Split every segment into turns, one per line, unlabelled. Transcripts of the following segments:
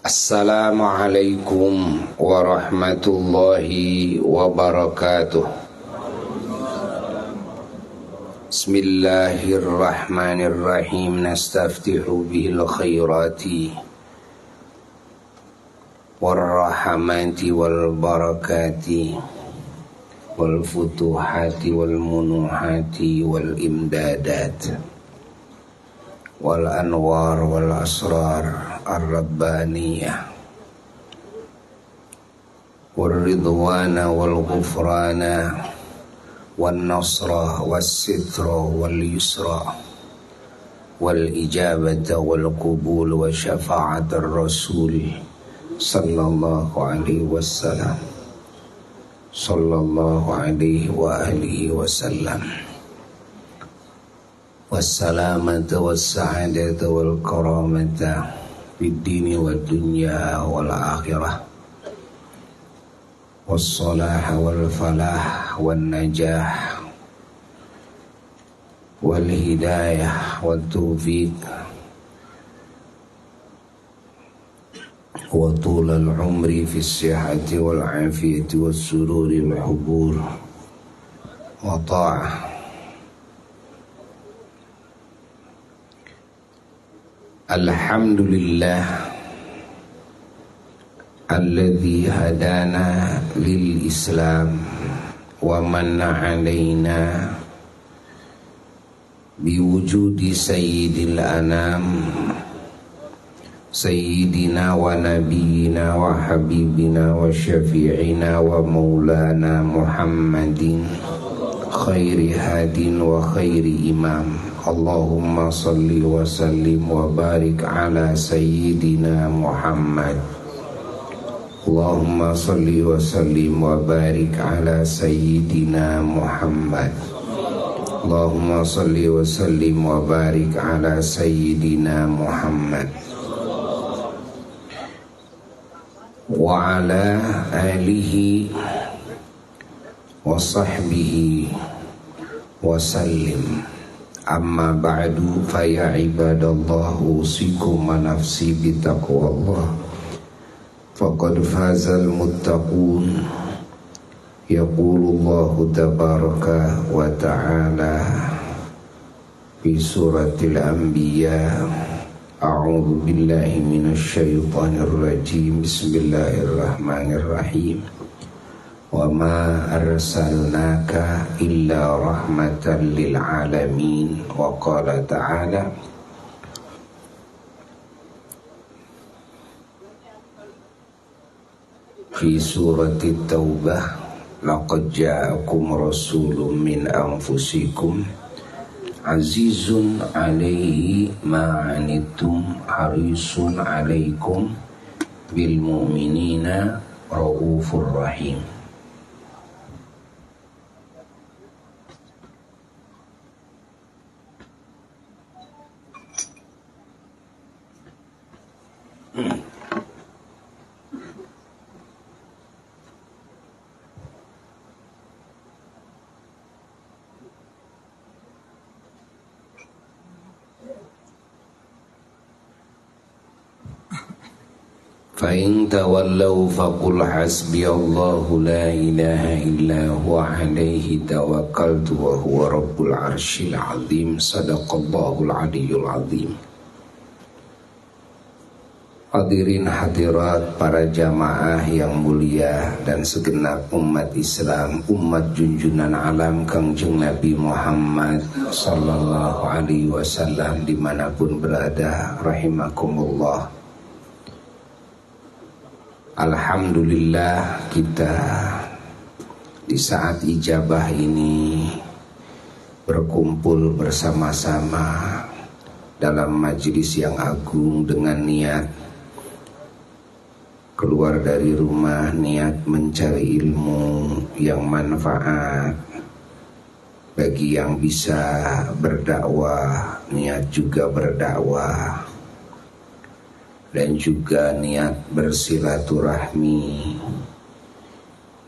Assalamualaikum warahmatullahi wabarakatuh. Bismillahirrahmanirrahim. Nastaftihu bihil khairati warrahmati wal barakati wal futuhati wal munuhati wal imdadat wal anwar wal asrar ar-rabbaniyah wal ridwana wal ghufrana wal nasra wal sitra wal yusra wal ijabata wal qubul wa syafa'at ar-rasul sallallahu alaihi wasallam sallallahu alaihi wa alihi wasallam. Wassalamata wassa'adata wal karamata fid dini wad dunya wal akhirah. Wassalaha wal falah wan najah wal hidayah wat taufiq wa tulal umri fis sihhati wal afiyati was sururi wal hubur wa ta'ah. Alhamdulillah alladzi hadana lil Islam wa manna alaina biwujudi sayyidil anam sayyidina wa nabiyina wa habibina wa syafi'ina wa maulana Muhammadin khairi hadin wa khairi imam. Allahumma salli wa sallim wa barik ala sayyidina Muhammad. Allahumma salli wa sallim wa barik ala sayyidina Muhammad. Allahumma salli wa sallim wa barik ala sayyidina Muhammad wa ala alihi wa sahbihi wa sallim. Amma ba'du fa ya ibadallah usikum wa nafsi bitaqwallah faqad fazal muttaqun. Yaqulullahu tabaraka wa ta'ala fi suratil anbiya. A'udzu billahi minasy syaithanir rajim. Bismillahirrahmanirrahim. Wa ma arsalnaka illa rahmatan lil alamin. Wa qala ta'ala fi surati taubah, laqad ja'akum rasulun min anfusikum azizun alaihi ma anittum harisun alaikum bil mu'minina raufur rahim. Fa'in tawallaw faqul hasbiyallahu la ilaha illa huwa alaihi tawakkaltu wa huwa rabbul arsyil azim. Sadaqallahul aliyyul azim. Hadirin hadirat para jamaah yang mulia dan segenap umat Islam, umat junjunan alam Kangjeng Nabi Muhammad sallallahu alaihi wasallam dimanapun berada, rahimakumullah. Alhamdulillah kita di saat ijabah ini berkumpul bersama-sama dalam majelis yang agung dengan niat keluar dari rumah, niat mencari ilmu yang manfaat bagi yang bisa berdakwah, niat juga berdakwah, dan juga niat bersilaturahmi,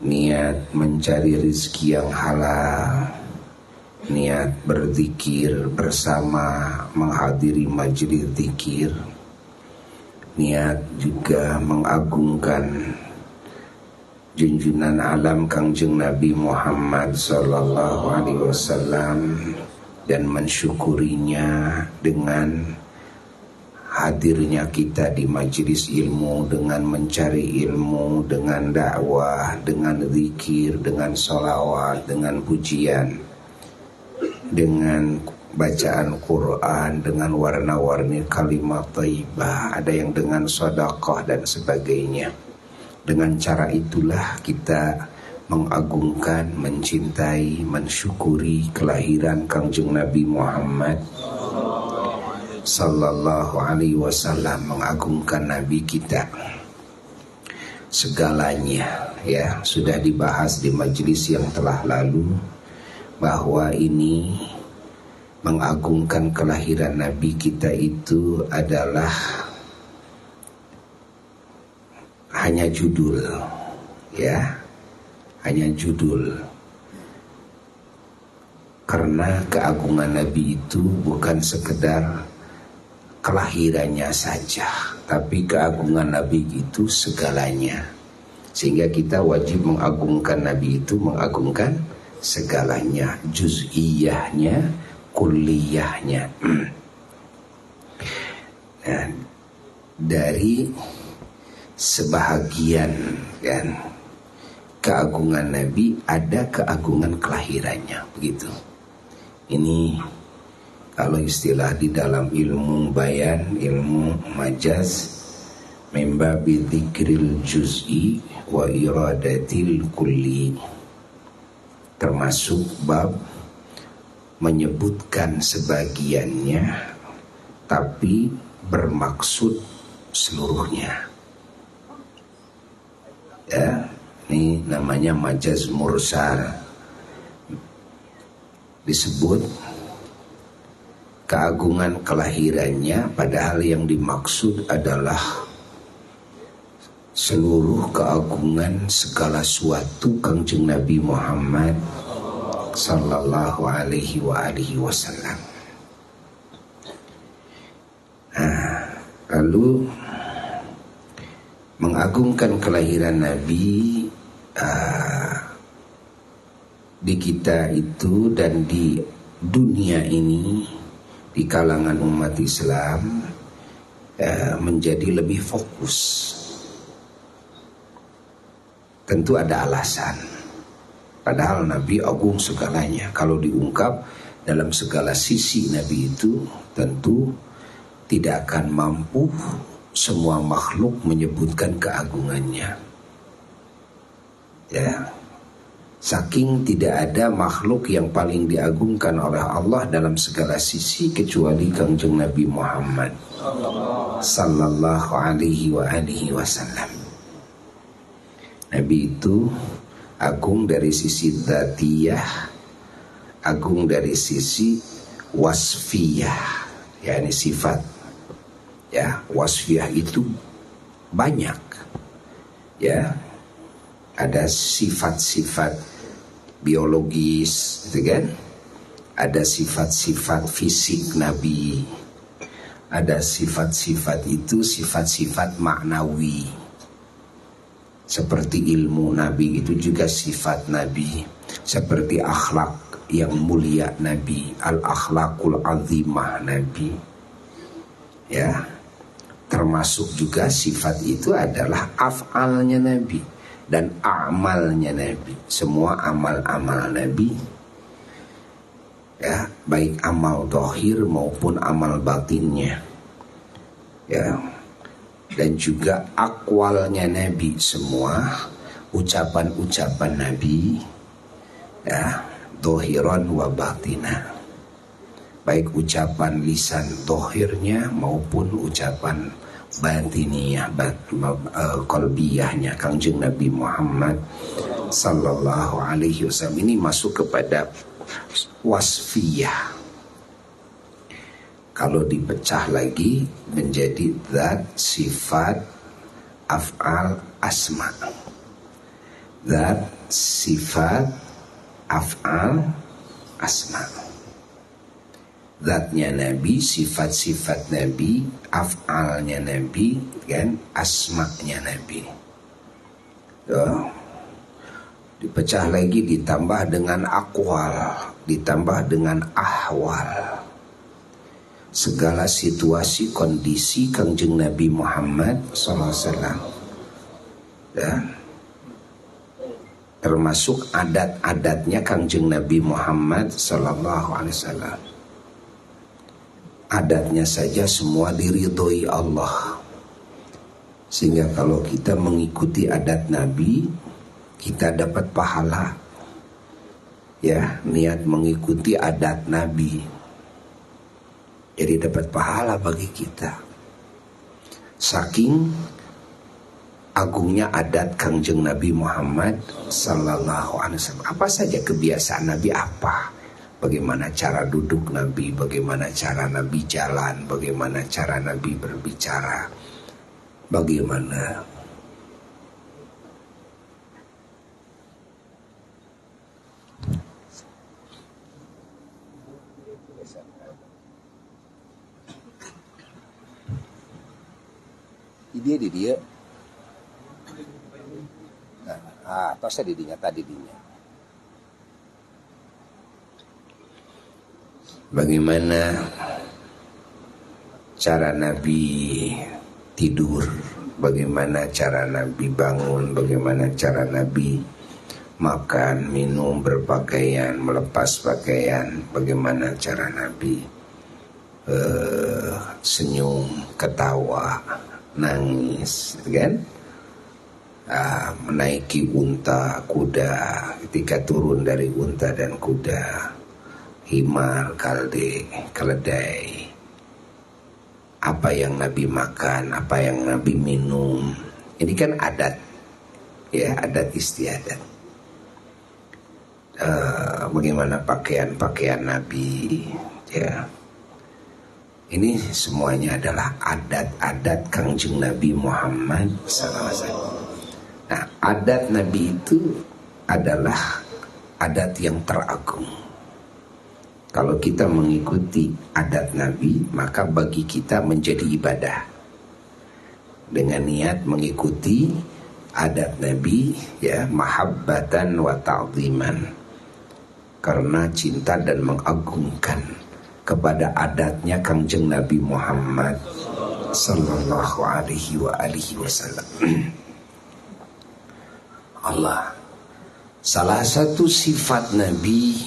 niat mencari rezeki yang halal, niat berzikir bersama, menghadiri majelis zikir, niat juga mengagungkan junjungan alam Kangjeng Nabi Muhammad sallallahu alaihi wasallam dan mensyukurinya dengan hadirnya kita di majelis ilmu, dengan mencari ilmu, dengan dakwah, dengan zikir, dengan sholawat, dengan pujian, dengan bacaan Quran, dengan warna-warni kalimat thayyibah, ada yang dengan sedekah dan sebagainya. Dengan cara itulah kita mengagungkan, mencintai, mensyukuri kelahiran Kangjeng Nabi Muhammad sallallahu alaihi wasallam, mengagungkan Nabi kita. Segalanya ya sudah dibahas di majelis yang telah lalu, bahwa ini mengagungkan kelahiran Nabi kita itu adalah hanya judul, ya, hanya judul. Karena keagungan Nabi itu bukan sekedar kelahirannya saja, tapi keagungan Nabi itu segalanya. Sehingga kita wajib mengagungkan Nabi itu, mengagungkan segalanya, juz'iyahnya, kulliyahnya. Nah, dari sebahagian kan keagungan Nabi ada keagungan kelahirannya, begitu. Ini kalau istilah di dalam ilmu bayan, ilmu majaz, membabi dzikril juz'i wa iradatil kulli, termasuk bab menyebutkan sebagiannya tapi bermaksud seluruhnya. Ya, ini namanya majaz mursal. Disebut keagungan kelahirannya padahal yang dimaksud adalah seluruh keagungan segala suatu Kangjeng Nabi Muhammad sallallahu alaihi wasallam. Lalu mengagungkan kelahiran Nabi di kita itu dan di dunia ini, di kalangan umat Islam, menjadi lebih fokus. Tentu ada alasan. Padahal Nabi agung segalanya. Kalau diungkap dalam segala sisi Nabi itu, tentu tidak akan mampu semua makhluk menyebutkan keagungannya. Ya, saking tidak ada makhluk yang paling diagungkan oleh Allah dalam segala sisi kecuali Kangjeng Nabi Muhammad sallallahu alaihi wasallam. Nabi itu agung dari sisi dzatiyah, agung dari sisi wasfiyah, yakni sifat. Ya, wasfiyah itu banyak. Ya, ada sifat-sifat biologis, gitu kan? Ada sifat-sifat fisik Nabi. Ada sifat-sifat itu sifat-sifat maknawi. Seperti ilmu Nabi itu juga sifat Nabi. Seperti akhlak yang mulia Nabi, al-akhlaqul azimah Nabi. Ya, termasuk juga sifat itu adalah af'alnya Nabi dan amalnya Nabi. Semua amal-amal Nabi, ya, baik amal zahir maupun amal batinnya, ya, dan juga akwalnya Nabi, semua ucapan-ucapan Nabi, ya, zahiran wa batinah, baik ucapan lisan zahirnya maupun ucapan batiniyah, qalbiyahnya Kangjeng Nabi Muhammad sallallahu alaihi wasallam. Ini masuk kepada wasfiyah. Kalau dipecah lagi menjadi zat, sifat, af'al, asma. Zat, sifat, af'al, asma. zatnya Nabi, sifat-sifat Nabi, af'alnya Nabi, kan, asma'nya Nabi. Tuh. Dipecah lagi, ditambah dengan aqwal, ditambah dengan ahwal. Segala situasi, kondisi Kangjeng Nabi Muhammad SAW, ya, termasuk adat-adatnya Kangjeng Nabi Muhammad SAW. Adatnya saja semua diridhoi Allah. Sehingga kalau kita mengikuti adat Nabi, kita dapat pahala. Ya, niat mengikuti adat Nabi, jadi dapat pahala bagi kita. Saking agungnya adat Kangjeng Nabi Muhammad sallallahu alaihi wasallam. Apa saja kebiasaan Nabi apa? Bagaimana cara duduk Nabi, bagaimana cara Nabi jalan, bagaimana cara Nabi berbicara, bagaimana dia di dia. Atau saya didinya tadi dinya. Bagaimana cara Nabi tidur, bagaimana cara Nabi bangun, bagaimana cara Nabi makan, minum, berpakaian, melepas pakaian, bagaimana cara Nabi senyum, ketawa, nangis, kan? Menaiki unta, kuda, ketika turun dari unta dan kuda, himar, keledai, apa yang Nabi makan, apa yang Nabi minum. Ini kan adat, ya, adat istiadat. Bagaimana pakaian Nabi, ya. Ini semuanya adalah adat-adat Kangjeng Nabi Muhammad SAW. Nah, adat Nabi itu adalah adat yang teragung. Kalau kita mengikuti adat Nabi, maka bagi kita menjadi ibadah. Dengan niat mengikuti adat Nabi, ya, mahabbatan wa ta'ziman, karena cinta dan mengagungkan kepada adatnya Kangjeng Nabi Muhammad sallallahu alaihi wasallam. Allah, salah satu sifat Nabi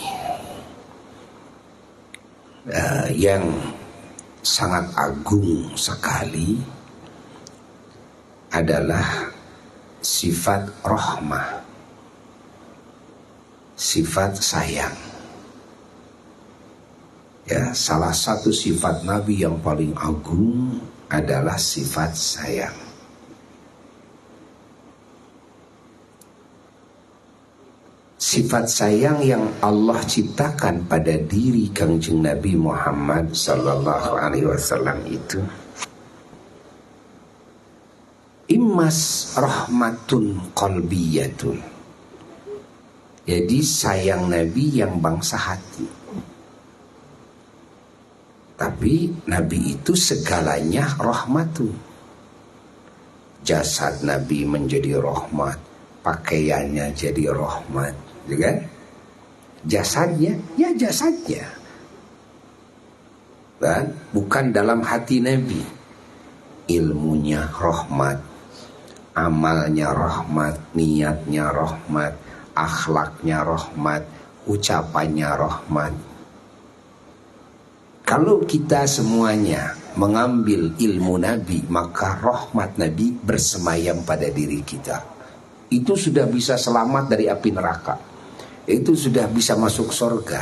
yang sangat agung sekali adalah sifat rahmah, sifat sayang. Ya, salah satu sifat Nabi yang paling agung adalah sifat sayang. Sifat sayang yang Allah ciptakan pada diri Kangjeng Nabi Muhammad sallallahu alaihi wasallam itu immas rahmatun qalbiyatun. Jadi sayang Nabi yang bangsa hati. Tapi Nabi itu segalanya rahmatun. Jasad Nabi menjadi rahmat, pakaiannya jadi rahmat, ya kan? Jasadnya, ya jasadnya. Dan bukan dalam hati Nabi. Ilmunya rahmat, amalnya rahmat, niatnya rahmat, akhlaknya rahmat, ucapannya rahmat. Kalau kita semuanya mengambil ilmu Nabi, maka rahmat Nabi bersemayam pada diri kita. Itu sudah bisa selamat dari api neraka. Itu sudah bisa masuk surga.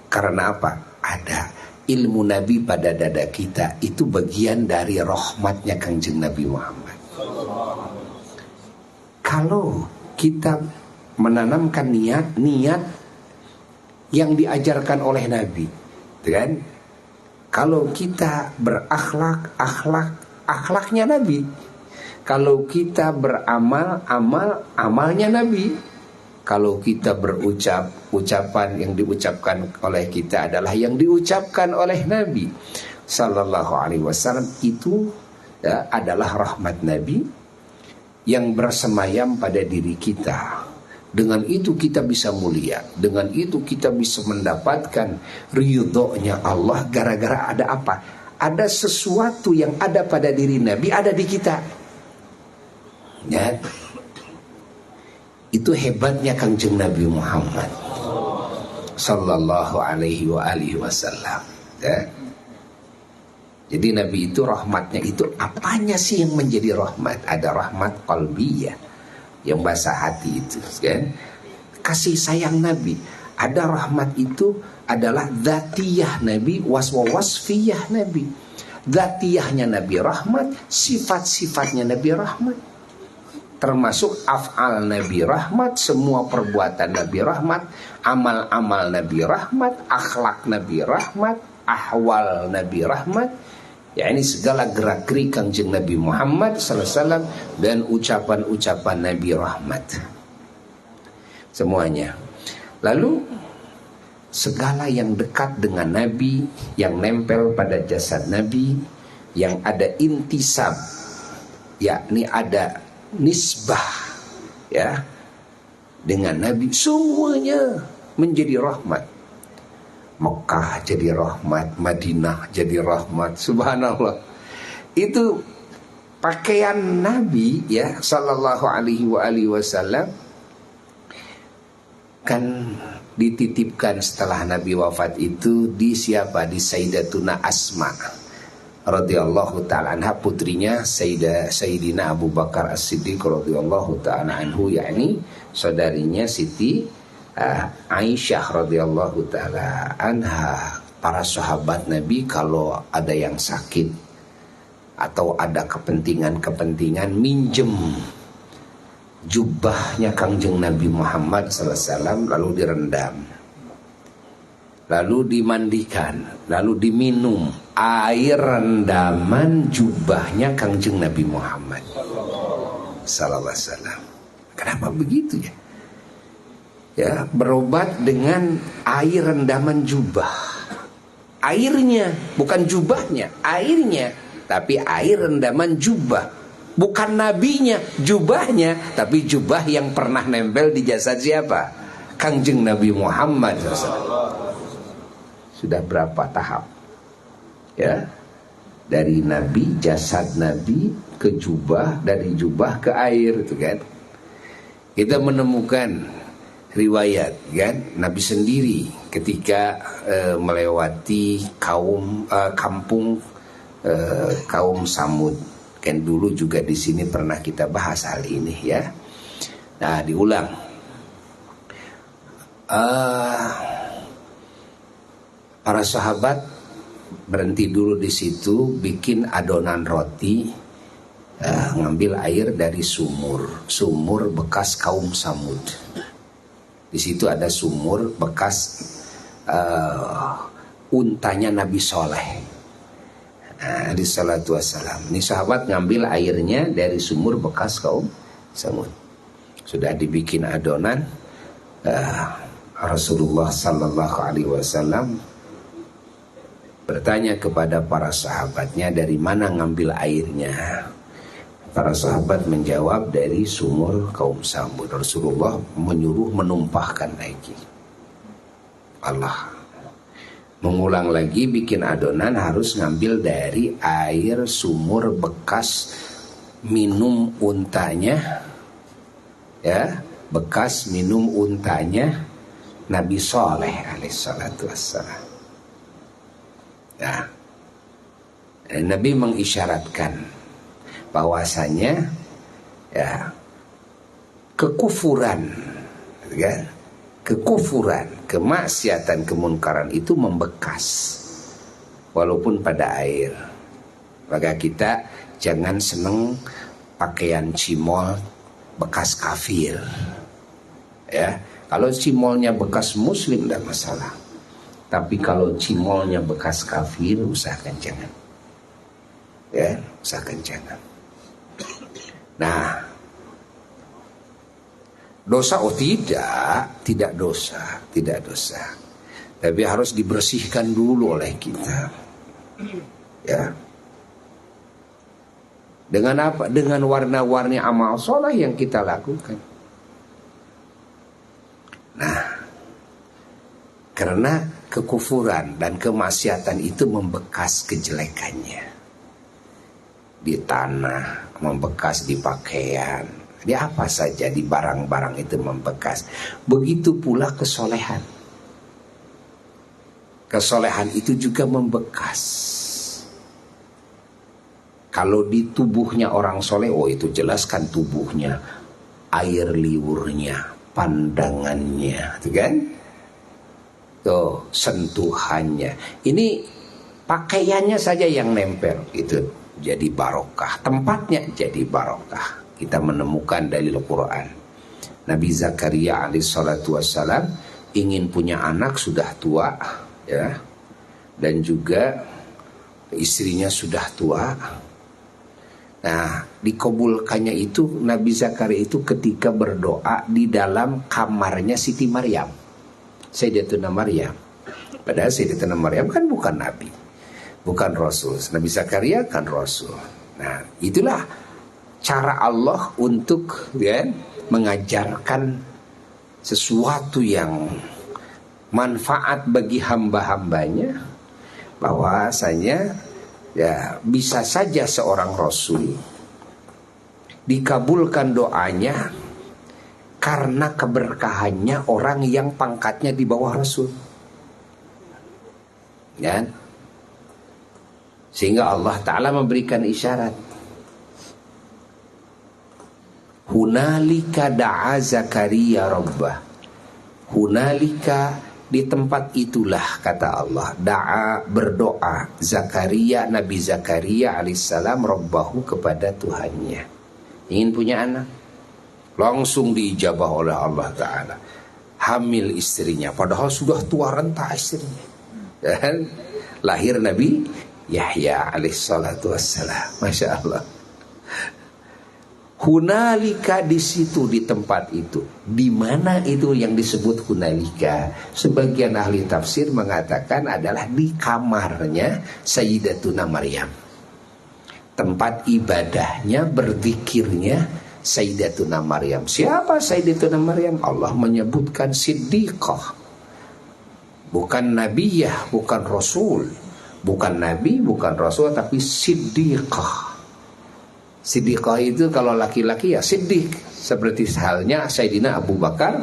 Karena apa? Ada ilmu Nabi pada dada kita. Itu bagian dari rahmatnya Kangjeng Nabi Muhammad. Kalau kita menanamkan niat yang diajarkan oleh Nabi, kan? Kalau kita berakhlak, akhlaknya Nabi. Kalau kita beramal, amalnya Nabi. kalau kita berucap, ucapan yang diucapkan oleh kita adalah yang diucapkan oleh Nabi Sallallahu Alaihi Wasallam, itu ya, adalah rahmat Nabi yang bersemayam pada diri kita. Dengan itu kita bisa mulia, dengan itu kita bisa mendapatkan ridhonya Allah. Gara-gara ada apa? Ada sesuatu yang ada pada diri Nabi ada di kita, ya. Itu hebatnya Kangjeng Nabi Muhammad Sallallahu Alaihi Wasallam, ya. Jadi Nabi itu rahmatnya itu apanya sih yang menjadi rahmat? Ada rahmat qalbiyah yang bahasa hati itu, kan? Kasih sayang Nabi. Ada rahmat itu adalah dzatiyah Nabi, wasfiyah Nabi. Dzatiyahnya Nabi rahmat, sifat-sifatnya Nabi rahmat. Termasuk af'al Nabi rahmat, semua perbuatan Nabi rahmat, amal-amal Nabi rahmat, akhlak Nabi rahmat, ahwal Nabi rahmat. Ya, ini segala gerak-gerik Kangjeng Nabi Muhammad sallallahu alaihi wasallam dan ucapan-ucapan Nabi rahmat. Semuanya. Lalu segala yang dekat dengan Nabi, yang nempel pada jasad Nabi, yang ada intisab, yakni ada nisbah, ya, dengan Nabi, semuanya menjadi rahmat. Mekah jadi rahmat, Madinah jadi rahmat, subhanallah. Itu pakaian Nabi, ya, sallallahu alaihi wasallam, kan dititipkan setelah Nabi wafat itu di siapa? Di Sayyidatuna Asma radhiyallahu ta'ala anha, putrinya Sayyidina Abu Bakar As-Siddiq radhiyallahu ta'ala anhu, yakni saudarinya Siti Aisyah radhiyallahu ta'ala anha. Para sahabat Nabi kalau ada yang sakit atau ada kepentingan minjem jubahnya Kangjeng Nabi Muhammad sallallahu alaihi wasallam, lalu direndam, lalu dimandikan, lalu diminum air rendaman jubahnya Kangjeng Nabi Muhammad sallallahu alaihi wasallam. Kenapa begitu ya? Ya, berobat dengan air rendaman jubah. Airnya, bukan jubahnya, airnya, tapi air rendaman jubah. Bukan nabinya, jubahnya, tapi jubah yang pernah nempel di jasad siapa? Kangjeng Nabi Muhammad SAW. Sudah berapa tahap? Ya, dari Nabi, jasad Nabi ke jubah, dari jubah ke air, itu kan. Kita menemukan riwayat, kan, Nabi sendiri ketika melewati kampung kaum Samud. Kan dulu juga di sini pernah kita bahas hal ini, ya. Nah, diulang. Para sahabat berhenti dulu di situ, bikin adonan roti, ngambil air dari sumur bekas kaum Samud. Di situ ada sumur bekas untanya Nabi Soleh. Alaihi salatu wassalam. Ini sahabat ngambil airnya dari sumur bekas kaum Samud. Sudah dibikin adonan, Rasulullah sallallahu alaihi wasallam bertanya kepada para sahabatnya, dari mana ngambil airnya? Para sahabat menjawab, dari sumur kaum Samud. Rasulullah menyuruh menumpahkan lagi. Allah mengulang lagi, bikin adonan, harus ngambil dari air sumur bekas minum untanya, ya, bekas minum untanya Nabi Soleh alaihissalatu wassalam. Ya, Nabi mengisyaratkan bahwasanya, ya, kekufuran, kan, kekufuran, kemaksiatan, kemunkaran itu membekas walaupun pada air. Maka kita jangan seneng pakaian cimol bekas kafir, ya. Kalau cimolnya bekas muslim tidak masalah, tapi kalau cimolnya bekas kafir, usahakan jangan, ya, usahakan jangan. Nah, Dosa? Oh tidak dosa, tidak dosa. Tapi harus dibersihkan dulu oleh kita. Ya. Dengan apa? Dengan warna-warni amal soleh yang kita lakukan. Nah, karena kekufuran dan kemaksiatan itu membekas kejelekannya. Di tanah, membekas di pakaian, di apa saja, di barang-barang itu membekas. Begitu pula kesolehan. Kesolehan itu juga membekas. Kalau di tubuhnya orang soleh, oh itu jelaskan tubuhnya, air liurnya, pandangannya, gitu kan? Tuh, sentuhannya. Ini pakaiannya saja yang nempel, itu jadi barokah. Tempatnya jadi barokah. Kita menemukan dalil Quran. Nabi Zakaria alaihissalatu wassalam ingin punya anak, sudah tua, ya, dan juga istrinya sudah tua. Nah, dikabulkannya itu Nabi Zakaria itu ketika berdoa di dalam kamarnya Siti Maryam, Sayyidatuna Maryam. Padahal Sayyidatuna Maryam kan bukan Nabi, bukan Rasul. Nabi Zakaria kan Rasul. Nah, itulah cara Allah untuk, ya, mengajarkan sesuatu yang manfaat bagi hamba-hambanya, bahwasanya ya bisa saja seorang Rasul dikabulkan doanya karena keberkahannya orang yang pangkatnya di bawah Rasul, ya. Sehingga Allah Ta'ala memberikan isyarat, hunalika da'a Zakaria rabbah. Hunalika, di tempat itulah, kata Allah, da'a, berdoa Zakaria, Nabi Zakaria alaihissalam, rabbahu, kepada Tuhannya. Ingin punya anak, langsung diijabah oleh Allah Ta'ala. Hamil istrinya, padahal sudah tua renta istrinya, dan lahir Nabi Yahya alaihissalatu wassalam. Masya Allah. Hunalika, di situ, di tempat itu. Di mana itu yang disebut hunalika? Sebagian ahli tafsir mengatakan adalah di kamarnya Sayyidatuna Maryam. Tempat ibadahnya, berzikirnya Sayyidatuna Maryam. Siapa Sayyidatuna Maryam? Allah menyebutkan siddiqah. Bukan nabiyah, bukan rasul. Bukan nabi, bukan rasul, tapi siddiqah. Siddiqah itu kalau laki-laki ya siddiq, seperti halnya Sayyidina Abu Bakar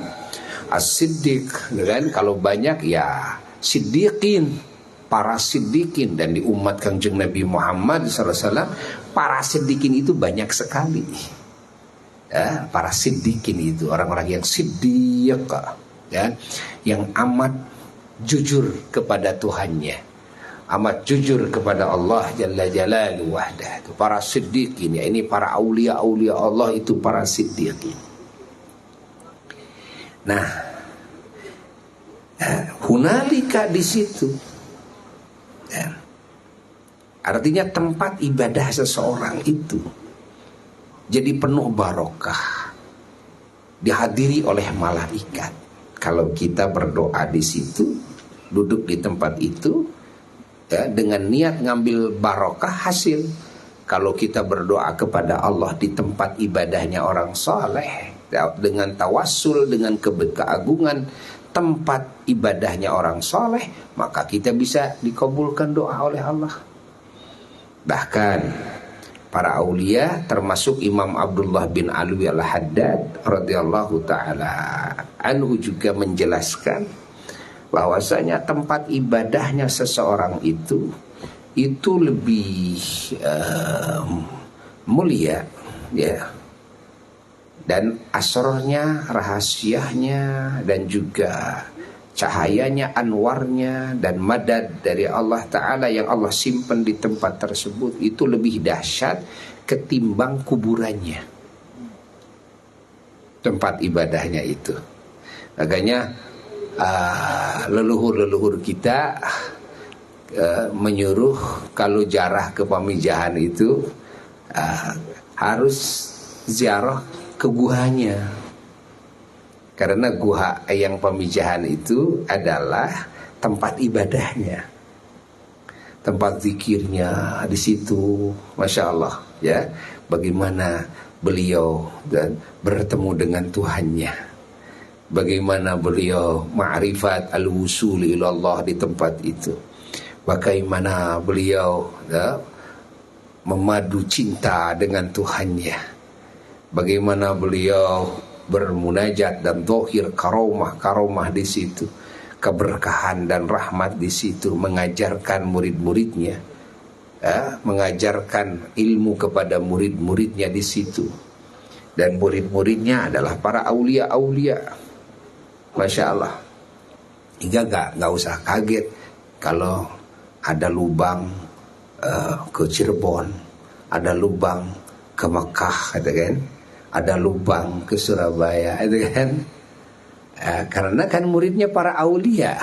as-siddiq, kan? Kalau banyak ya siddiqin, para siddiqin. Dan di umat Kanjeng Nabi Muhammad SAW, para siddiqin itu banyak sekali, ya. Para siddiqin itu orang-orang yang siddiq, ya, yang amat jujur kepada Tuhannya, amat jujur kepada Allah Jalla Jalaluhu wahdah. Itu para siddiqin, ya, ini para aulia-aulia Allah, itu para siddiqin. Nah, hunalika, di situ, ya, artinya tempat ibadah seseorang itu jadi penuh barokah, dihadiri oleh malaikat. Kalau kita berdoa di situ, duduk di tempat itu, ya, dengan niat ngambil barokah, hasil. Kalau kita berdoa kepada Allah di tempat ibadahnya orang soleh, ya, dengan tawassul, dengan keagungan tempat ibadahnya orang soleh, maka kita bisa dikabulkan doa oleh Allah. Bahkan para aulia, termasuk Imam Abdullah bin Alwi al-Haddad radhiyallahu ta'ala anhu, juga menjelaskan bahwasanya tempat ibadahnya seseorang itu lebih mulia, ya, dan asrornya, rahasianya, dan juga cahayanya, anwarnya, dan madad dari Allah Ta'ala yang Allah simpan di tempat tersebut itu lebih dahsyat ketimbang kuburannya, tempat ibadahnya itu. Makanya leluhur-leluhur kita menyuruh kalau jarah ke pamijahan itu harus ziarah ke guanya, Karena guha yang pemijahan itu adalah tempat ibadahnya, tempat zikirnya di situ. Masya Allah ya, bagaimana beliau dan bertemu dengan Tuhannya, bagaimana beliau ma'rifat al-wusul ilallah di tempat itu, bagaimana beliau ya, memadu cinta dengan Tuhannya, bagaimana beliau bermunajat dan dohir karomah di situ, keberkahan dan rahmat di situ, mengajarkan murid-muridnya, ya, mengajarkan ilmu kepada murid-muridnya di situ, dan murid-muridnya adalah para aulia-aulia. Masya Allah, hingga nggak usah kaget kalau ada lubang ke Cirebon, ada lubang ke Mekah, gitu kan? Ada lubang ke Surabaya, itu kan? Karena kan muridnya para aulia.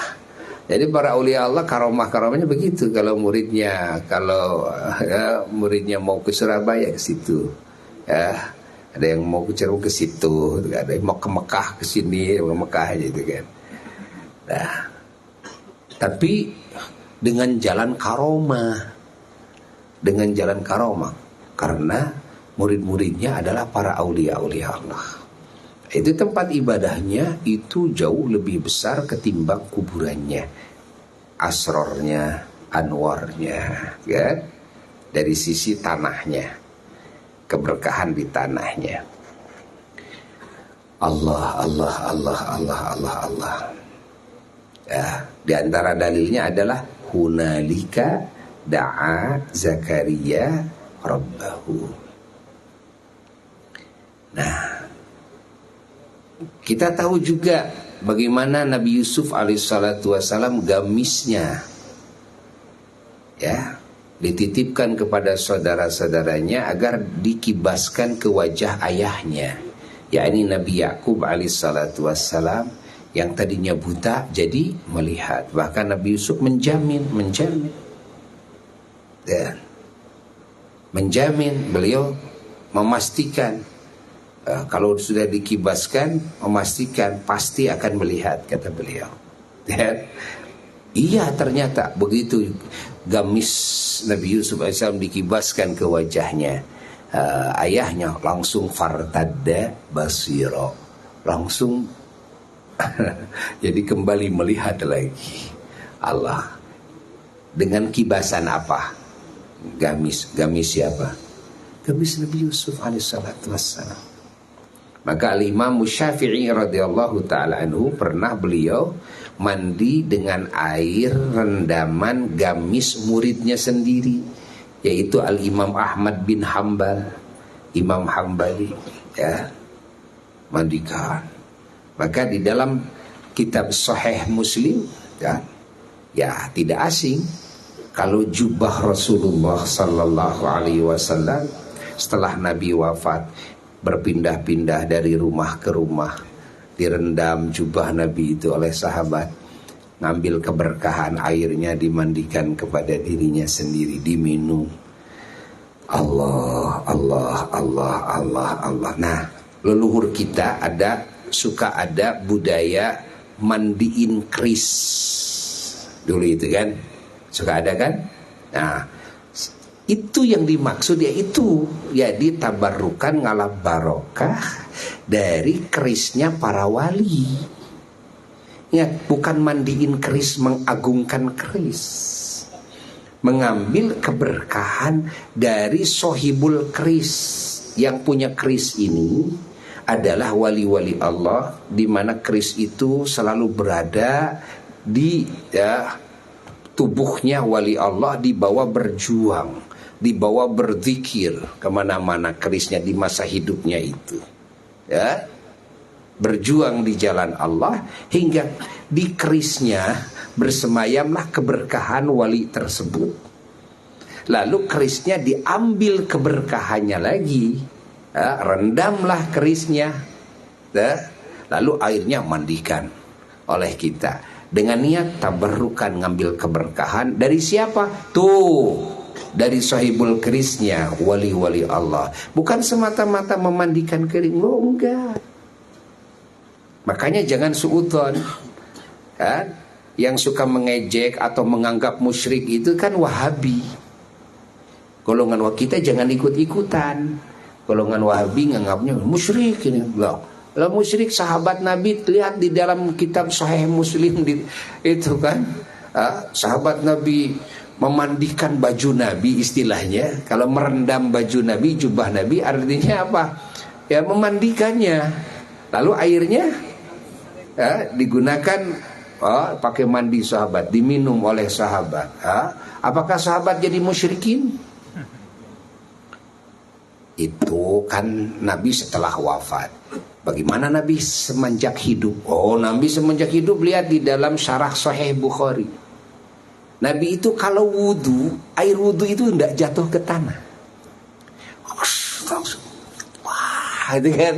Jadi para aulia Allah karomah-karomahnya begitu. Kalau muridnya muridnya mau ke Surabaya ke situ, ya. Ada yang mau ke Cirebon ke situ, ada yang mau ke Mekah ke sini, ke Mekah gitu kan. Nah, tapi dengan jalan karomah. Dengan jalan karomah, karena murid-muridnya adalah para aulia-aulia Allah. Itu tempat ibadahnya itu jauh lebih besar ketimbang kuburannya, asrornya, anwarnya, kan? Dari sisi tanahnya, keberkahan di tanahnya. Allah, Allah, Allah, Allah, Allah, Allah. Ya, di antara dalilnya adalah hunalika da'a Zakaria Rabbahu. Nah, kita tahu juga bagaimana Nabi Yusuf alaihissalatu wassalam gamisnya, ya, dititipkan kepada saudara-saudaranya agar dikibaskan ke wajah ayahnya, yakni Nabi Yakub alaihissalatu wassalam, yang tadinya buta jadi melihat. Bahkan Nabi Yusuf menjamin ya, menjamin, beliau memastikan kalau sudah dikibaskan, memastikan pasti akan melihat, kata beliau. Ya. Iya, ternyata begitu gamis Nabi Yusuf AS dikibaskan ke wajahnya, ayahnya langsung fartadda basiro, langsung jadi kembali melihat lagi. Allah dengan kibasan apa? Gamis siapa? Gamis Nabi Yusuf alaihissalatu wassalam. Maka Al-Imam Syafi'i radhiyallahu ta'ala anhu pernah beliau mandi dengan air rendaman gamis muridnya sendiri, yaitu Al-Imam Ahmad bin Hanbal, Imam Hambali, ya, mandikan. Maka di dalam kitab Sahih Muslim, ya tidak asing kalau jubah Rasulullah sallallahu alaihi wasallam setelah Nabi wafat berpindah-pindah dari rumah ke rumah, direndam jubah Nabi itu oleh sahabat, ngambil keberkahan airnya dimandikan kepada dirinya sendiri, diminum. Allah, Allah, Allah, Allah, Allah. Nah, leluhur kita suka ada budaya mandiin keris dulu itu kan, suka ada kan. Nah, itu yang dimaksud yaitu ya ditabarrukan ngalap barokah dari kerisnya para wali. Ya, bukan mandiin keris mengagungkan keris, mengambil keberkahan dari sohibul keris. Yang punya keris ini adalah wali-wali Allah, di mana keris itu selalu berada di tubuhnya wali Allah, dibawa berjuang, dibawa berzikir kemana-mana kerisnya di masa hidupnya itu, ya, berjuang di jalan Allah, hingga di kerisnya bersemayamlah keberkahan wali tersebut. Lalu kerisnya diambil keberkahannya lagi, rendamlah kerisnya, lalu airnya mandikan oleh kita dengan niat tabarrukan, ngambil keberkahan dari siapa? Tuh, dari sahibul kerisnya, wali-wali Allah. Bukan semata-mata memandikan kering, enggak. Makanya jangan suudzon. Kan? Yang suka mengejek atau menganggap musyrik itu kan Wahabi. Golongan kita jangan ikut-ikutan. Golongan Wahabi nganggapnya musyrik ini. Lah musyrik sahabat Nabi, lihat di dalam kitab Sahih Muslim itu kan, sahabat Nabi memandikan baju Nabi istilahnya. Kalau merendam baju Nabi, jubah Nabi, artinya apa? Ya memandikannya. Lalu airnya digunakan pakai mandi sahabat, diminum oleh sahabat. Apakah sahabat jadi musyrikin? Itu kan Nabi setelah wafat. Bagaimana Nabi semenjak hidup? Nabi semenjak hidup, lihat di dalam syarah Sahih Bukhari. Nabi itu kalau wudu, air wudu itu tidak jatuh ke tanah. Langsung. Wah, itu kan.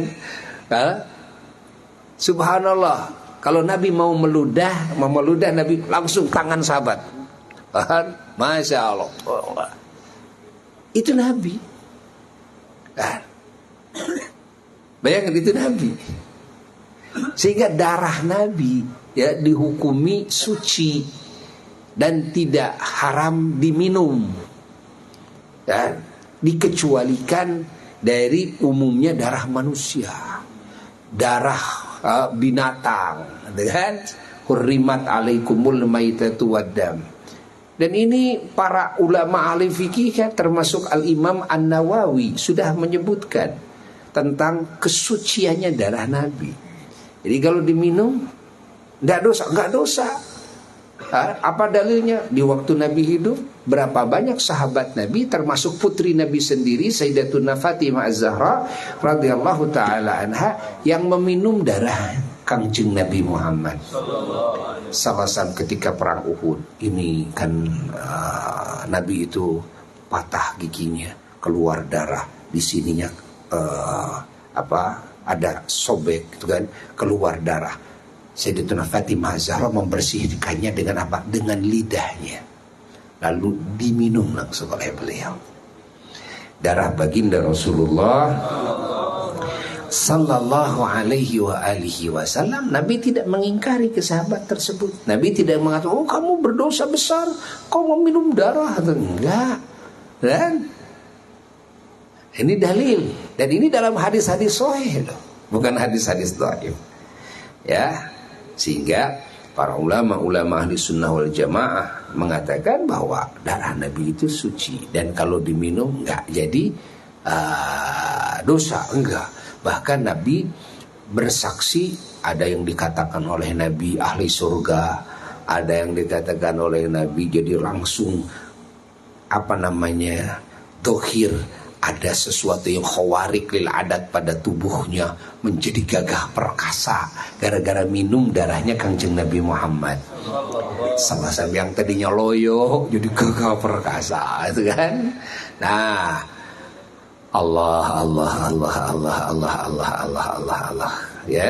Subhanallah. Kalau Nabi mau meludah Nabi langsung tangan sahabat. Masya Allah. Itu Nabi. Bayangkan itu Nabi. Sehingga darah Nabi ya dihukumi suci dan tidak haram diminum. Ya, dikecualikan dari umumnya darah manusia, darah binatang, kan? Hurrimat alaikumul maitatu waddam. Dan ini para ulama ahli fikih termasuk Al-Imam An-Nawawi sudah menyebutkan tentang kesuciannya darah Nabi. Jadi kalau diminum enggak dosa. Apa dalilnya? Di waktu Nabi hidup, berapa banyak sahabat Nabi termasuk putri Nabi sendiri Sayyidatuna Fatimah Az-Zahra radhiyallahu taala anha yang meminum darah Kangjeng Nabi Muhammad SAW ketika perang Uhud. Ini kan Nabi itu patah giginya, keluar darah di sininya, ada sobek itu kan, keluar darah. Sayyidatuna Fatimah Zahra membersihkannya dengan apa? Dengan lidahnya. Lalu diminum langsung oleh beliau. Darah baginda Rasulullah sallallahu alaihi wa alihi wasallam. Nabi tidak mengingkari ke sahabat tersebut. Nabi tidak mengatakan, kamu berdosa besar, kau meminum darah. Enggak. Dan ini dalil. Dan ini dalam hadis-hadis sahih loh, bukan hadis-hadis dhaif. Ya. Sehingga para ulama ahli sunnah wal jamaah mengatakan bahwa darah Nabi itu suci. Dan kalau diminum enggak jadi dosa, enggak. Bahkan Nabi bersaksi, ada yang dikatakan oleh Nabi ahli surga, ada yang dikatakan oleh Nabi jadi langsung tohir, ada sesuatu yang khawarik lil adat pada tubuhnya, menjadi gagah perkasa gara-gara minum darahnya Kangjeng Nabi Muhammad. Sama-sama yang tadinya loyo jadi gagah perkasa, itu kan. Nah, Allah ya.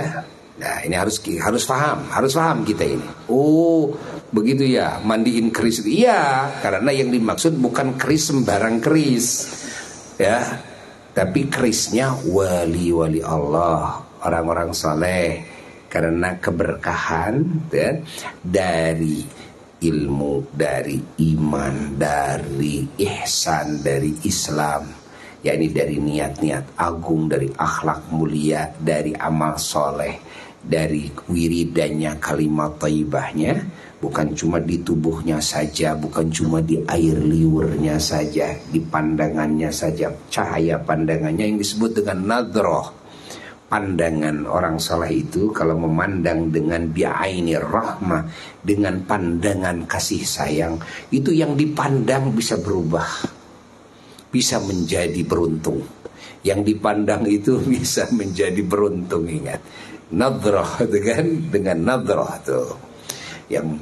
Nah, ini harus paham kita ini. Oh, begitu ya, mandiin keris. Iya, karena yang dimaksud bukan keris sembarang keris. Ya, tapi kerisnya wali-wali Allah, orang-orang saleh, karena keberkahan ya, dari ilmu, dari iman, dari ihsan, dari Islam, yakni dari niat-niat agung, dari akhlak mulia, dari amal soleh, dari wiridannya, kalimat thayyibahnya. Bukan cuma di tubuhnya saja, bukan cuma di air liurnya saja, di pandangannya saja, cahaya pandangannya yang disebut dengan nadroh. Pandangan orang saleh itu kalau memandang dengan bi'ainir rahmah, dengan pandangan kasih sayang, itu yang dipandang bisa berubah, bisa menjadi beruntung. Yang dipandang itu bisa menjadi beruntung. Ingat, nadroh itu kan, dengan nadroh tuh.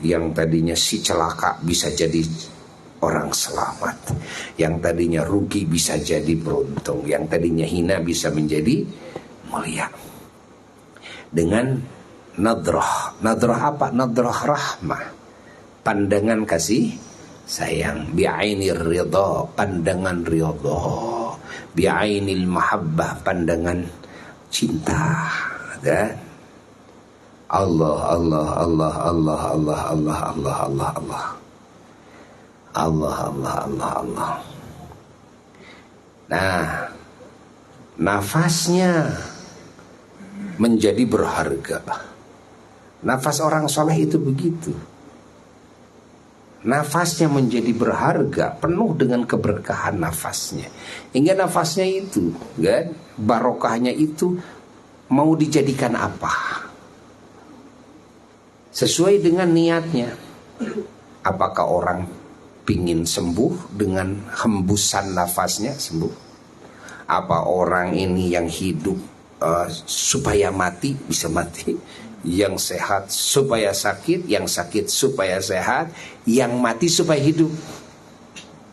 Yang tadinya si celaka bisa jadi orang selamat, yang tadinya rugi bisa jadi beruntung, yang tadinya hina bisa menjadi mulia. Dengan nadroh apa? Nadroh rahmah, pandangan kasih sayang. Bi'ainir ridha, pandangan ridha. Bi'ainil mahabbah, pandangan cinta. Dan Allah, Allah, Allah, Allah, Allah, Allah, Allah, Allah, Allah. Allah, Allah, Allah, Allah. Nah, nafasnya menjadi berharga. Nafas orang soleh itu begitu. Nafasnya menjadi berharga, penuh dengan keberkahan nafasnya. Hingga nafasnya itu, kan, barokahnya itu mau dijadikan apa? Sesuai dengan niatnya. Apakah orang pingin sembuh dengan hembusan nafasnya sembuh? Apa orang ini yang hidup supaya mati bisa mati, yang sehat supaya sakit, yang sakit supaya sehat, yang mati supaya hidup,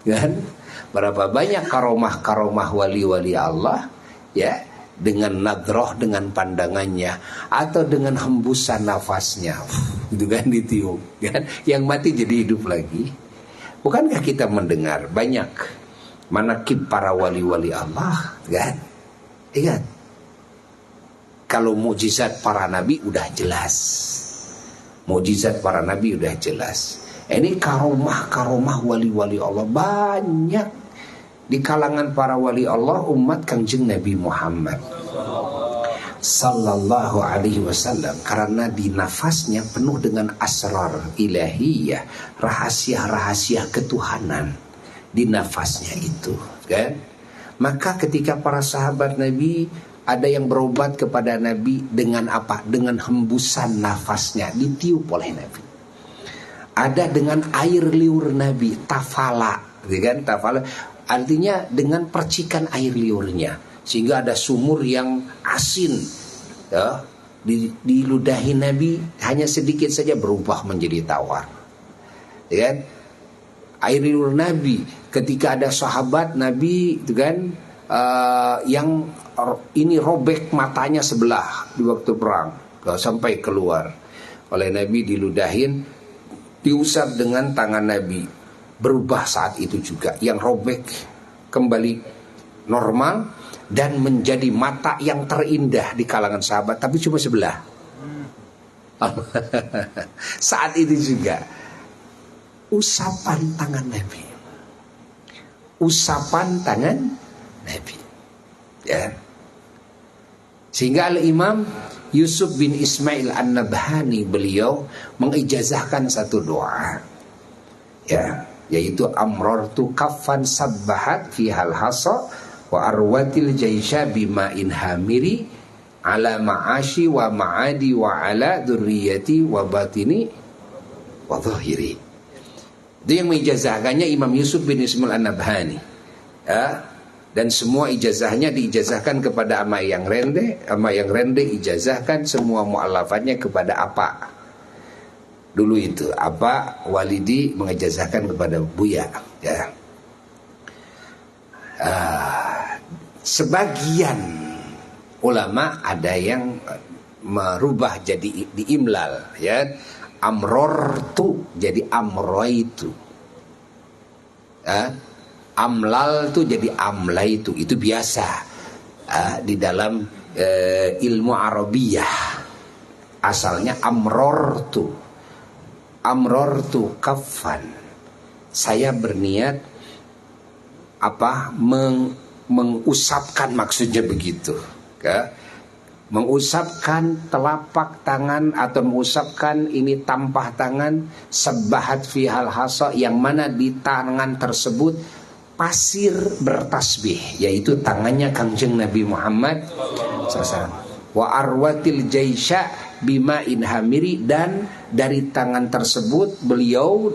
kan? Berapa banyak karomah wali-wali Allah, ya, dengan nadroh, dengan pandangannya, atau dengan hembusan nafasnya, itu kan ditiup, kan? Yang mati jadi hidup lagi. Bukankah kita mendengar banyak manakib para wali-wali Allah, kan? Ingat, kalau mukjizat para nabi udah jelas. Mukjizat para nabi udah jelas. Ini karomah wali-wali Allah banyak di kalangan para wali Allah umat Kangjeng Nabi Muhammad sallallahu alaihi wasallam, karena di nafasnya penuh dengan asrar ilahiyah, rahasia-rahasia ketuhanan di nafasnya itu, kan? Maka ketika para sahabat Nabi ada yang berobat kepada Nabi dengan apa? Dengan hembusan nafasnya, ditiup oleh Nabi. Ada dengan air liur Nabi, tafala, kan? Tafala artinya dengan percikan air liurnya, sehingga ada sumur yang asin, ya, diludahi Nabi, hanya sedikit saja berubah menjadi tawar, kan? Air liur Nabi, ketika ada sahabat Nabi, itu kan, yang ini robek matanya sebelah di waktu perang, sampai keluar oleh Nabi, diludahin, diusap dengan tangan Nabi, berubah saat itu juga, yang robek kembali normal dan menjadi mata yang terindah di kalangan sahabat, tapi cuma sebelah. Saat itu juga usapan tangan Nabi, usapan tangan Nabi, ya. Sehingga Al-Imam Yusuf bin Ismail An-Nabhani, beliau mengijazahkan satu doa, ya, yaitu amrartu kaffan sabbahat fihal hasa wa arwatil jaisha bima'in hamiri ala ma'ashi wa ma'adi wa ala dzurriyyati wa batini wa dhahiri. Itu yang mengijazahkannya Imam Yusuf bin Ismail An-Nabhani, ya. Dan semua ijazahnya diijazahkan kepada ama yang rende ijazahkan semua mu'alafatnya kepada apa. Dulu itu apa Walidi mengijazahkan kepada Buya, ya. Sebagian ulama ada yang merubah jadi diimlal, ya. Amrortu jadi amroitu, ya. Amlal itu jadi amlai itu biasa di dalam ilmu Arabiyah. Asalnya amrortu kaffan, saya berniat apa mengusapkan, maksudnya begitu, mengusapkan telapak tangan atau mengusapkan ini tampah tangan sebahat fihal hasa, yang mana di tangan tersebut pasir bertasbih, yaitu tangannya Kangjeng Nabi Muhammad SAW. Wa arwatil jaisha bima'in hamiri, dan dari tangan tersebut beliau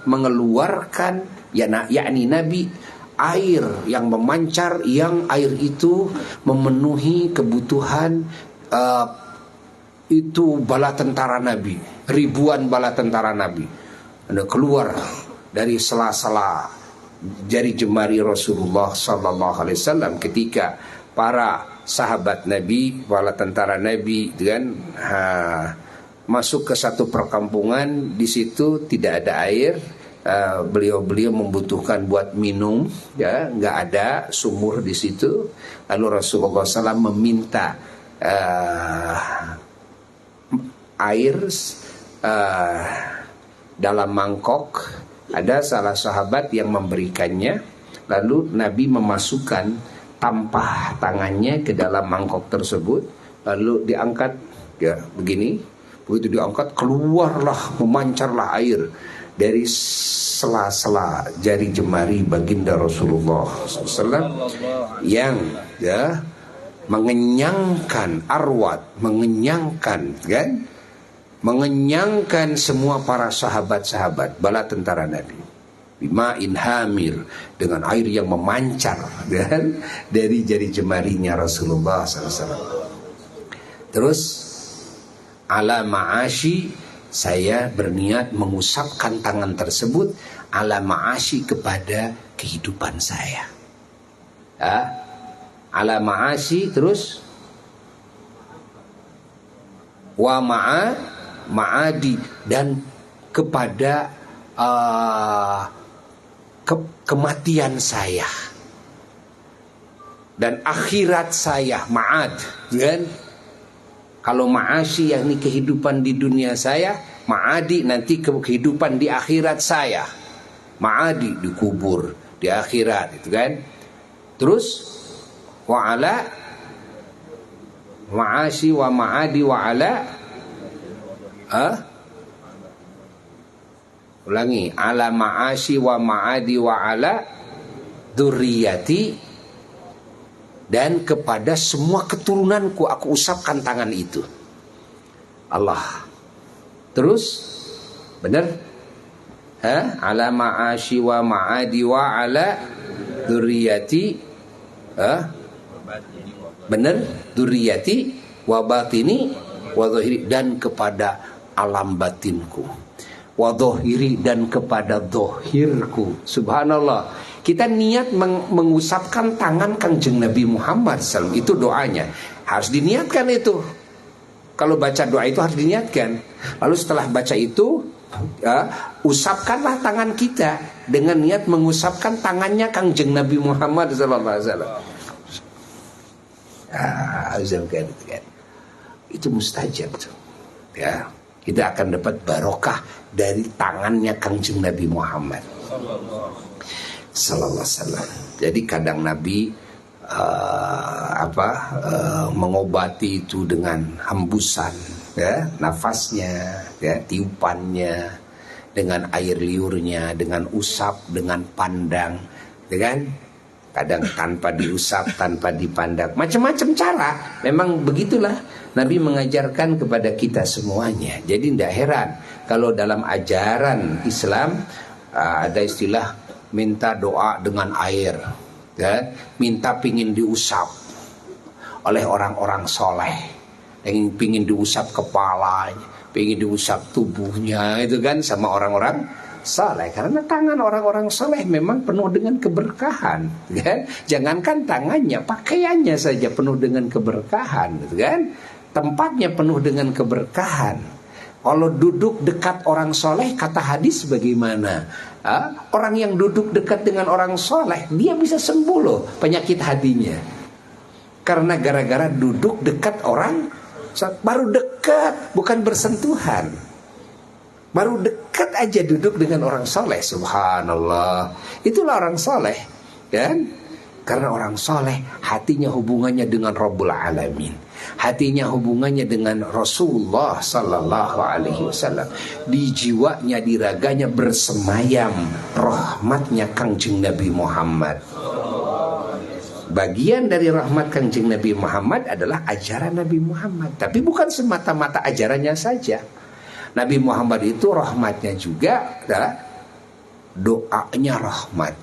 mengeluarkan, yakni Nabi, air yang memancar, yang air itu memenuhi kebutuhan itu bala tentara Nabi, ribuan bala tentara Nabi keluar dari sela-sela jari jemari Rasulullah sallallahu alaihi wasallam ketika para sahabat Nabi, para tentara Nabi, kan, masuk ke satu perkampungan. Di situ tidak ada air, beliau membutuhkan buat minum, ya, nggak ada sumur di situ. Lalu Rasulullah SAW meminta air dalam mangkok. Ada salah sahabat yang memberikannya, lalu Nabi memasukkan tampah tangannya ke dalam mangkok tersebut, lalu diangkat ya begini. Begitu diangkat, keluarlah, memancarlah air dari sela-sela jari jemari baginda Rasulullah SAW yang ya mengenyangkan arwat, mengenyangkan semua para sahabat-sahabat bala tentara Nabi. Bima'in hamir, dengan air yang memancar dan dari jari jemarinya Rasulullah SAW. Terus ala ma'ashi, saya berniat mengusapkan tangan tersebut ala ma'ashi, kepada kehidupan saya. Ala ma'ashi, terus wa ma'adi, dan kepada kematian saya dan akhirat saya. Ma'ad kan? Kalau ma'ashi yakni kehidupan di dunia saya, ma'adi nanti kehidupan di akhirat saya. Ma'adi dikubur di akhirat, itu kan. Terus wa'ala ma'ashi wa ma'adi wa'ala ulangi, ala ma'ashi wa ma'adi wa'ala dzurriyyati, dan kepada semua keturunanku aku usapkan tangan itu. Allah. Terus benar? Ala ma'ashi wa ma'adi wa ala dzurriyyati. Benar? Dzurriyyati wa batini wa dhahiri, dan kepada alam batinku. Wa dhahiri, dan kepada dhahirku. Subhanallah. Kita niat mengusapkan tangan Kanjeng Nabi Muhammad SAW. Itu doanya. Harus diniatkan itu. Kalau baca doa itu harus diniatkan. Lalu setelah baca itu, usapkanlah tangan kita dengan niat mengusapkan tangannya Kanjeng Nabi Muhammad SAW. Itu mustajab tuh. Ya, kita akan dapat barokah dari tangannya Kanjeng Nabi Muhammad Sallallahu Alaihi Wasallam. Jadi kadang Nabi mengobati itu dengan hembusan, ya, nafasnya, ya, tiupannya, dengan air liurnya, dengan usap, dengan pandang, ya kan? Kadang tanpa diusap, tanpa dipandang, macam-macam cara. Memang begitulah Nabi mengajarkan kepada kita semuanya. Jadi tidak heran kalau dalam ajaran Islam ada istilah minta doa dengan air, ya, minta pingin diusap oleh orang-orang soleh, yang pingin diusap kepalanya, pingin diusap tubuhnya, itu kan sama orang-orang soleh. Karena tangan orang-orang soleh memang penuh dengan keberkahan, kan? Jangankan tangannya, pakaiannya saja penuh dengan keberkahan, gitu kan? Tempatnya penuh dengan keberkahan. Kalau duduk dekat orang soleh, kata hadis bagaimana? Orang yang duduk dekat dengan orang soleh, dia bisa sembuh loh penyakit hatinya. Karena gara-gara duduk dekat orang, baru dekat, bukan bersentuhan. Baru dekat aja duduk dengan orang soleh, subhanallah. Itulah orang soleh, kan? Karena orang soleh hatinya hubungannya dengan Rabbul Alamin, hatinya hubungannya dengan Rasulullah Sallallahu Alaihi Wasallam. Di jiwanya, di raganya bersemayam rahmatnya Kanjeng Nabi Muhammad. Bagian dari rahmat Kanjeng Nabi Muhammad adalah ajaran Nabi Muhammad. Tapi bukan semata-mata ajarannya saja. Nabi Muhammad itu rahmatnya juga adalah doanya rahmat.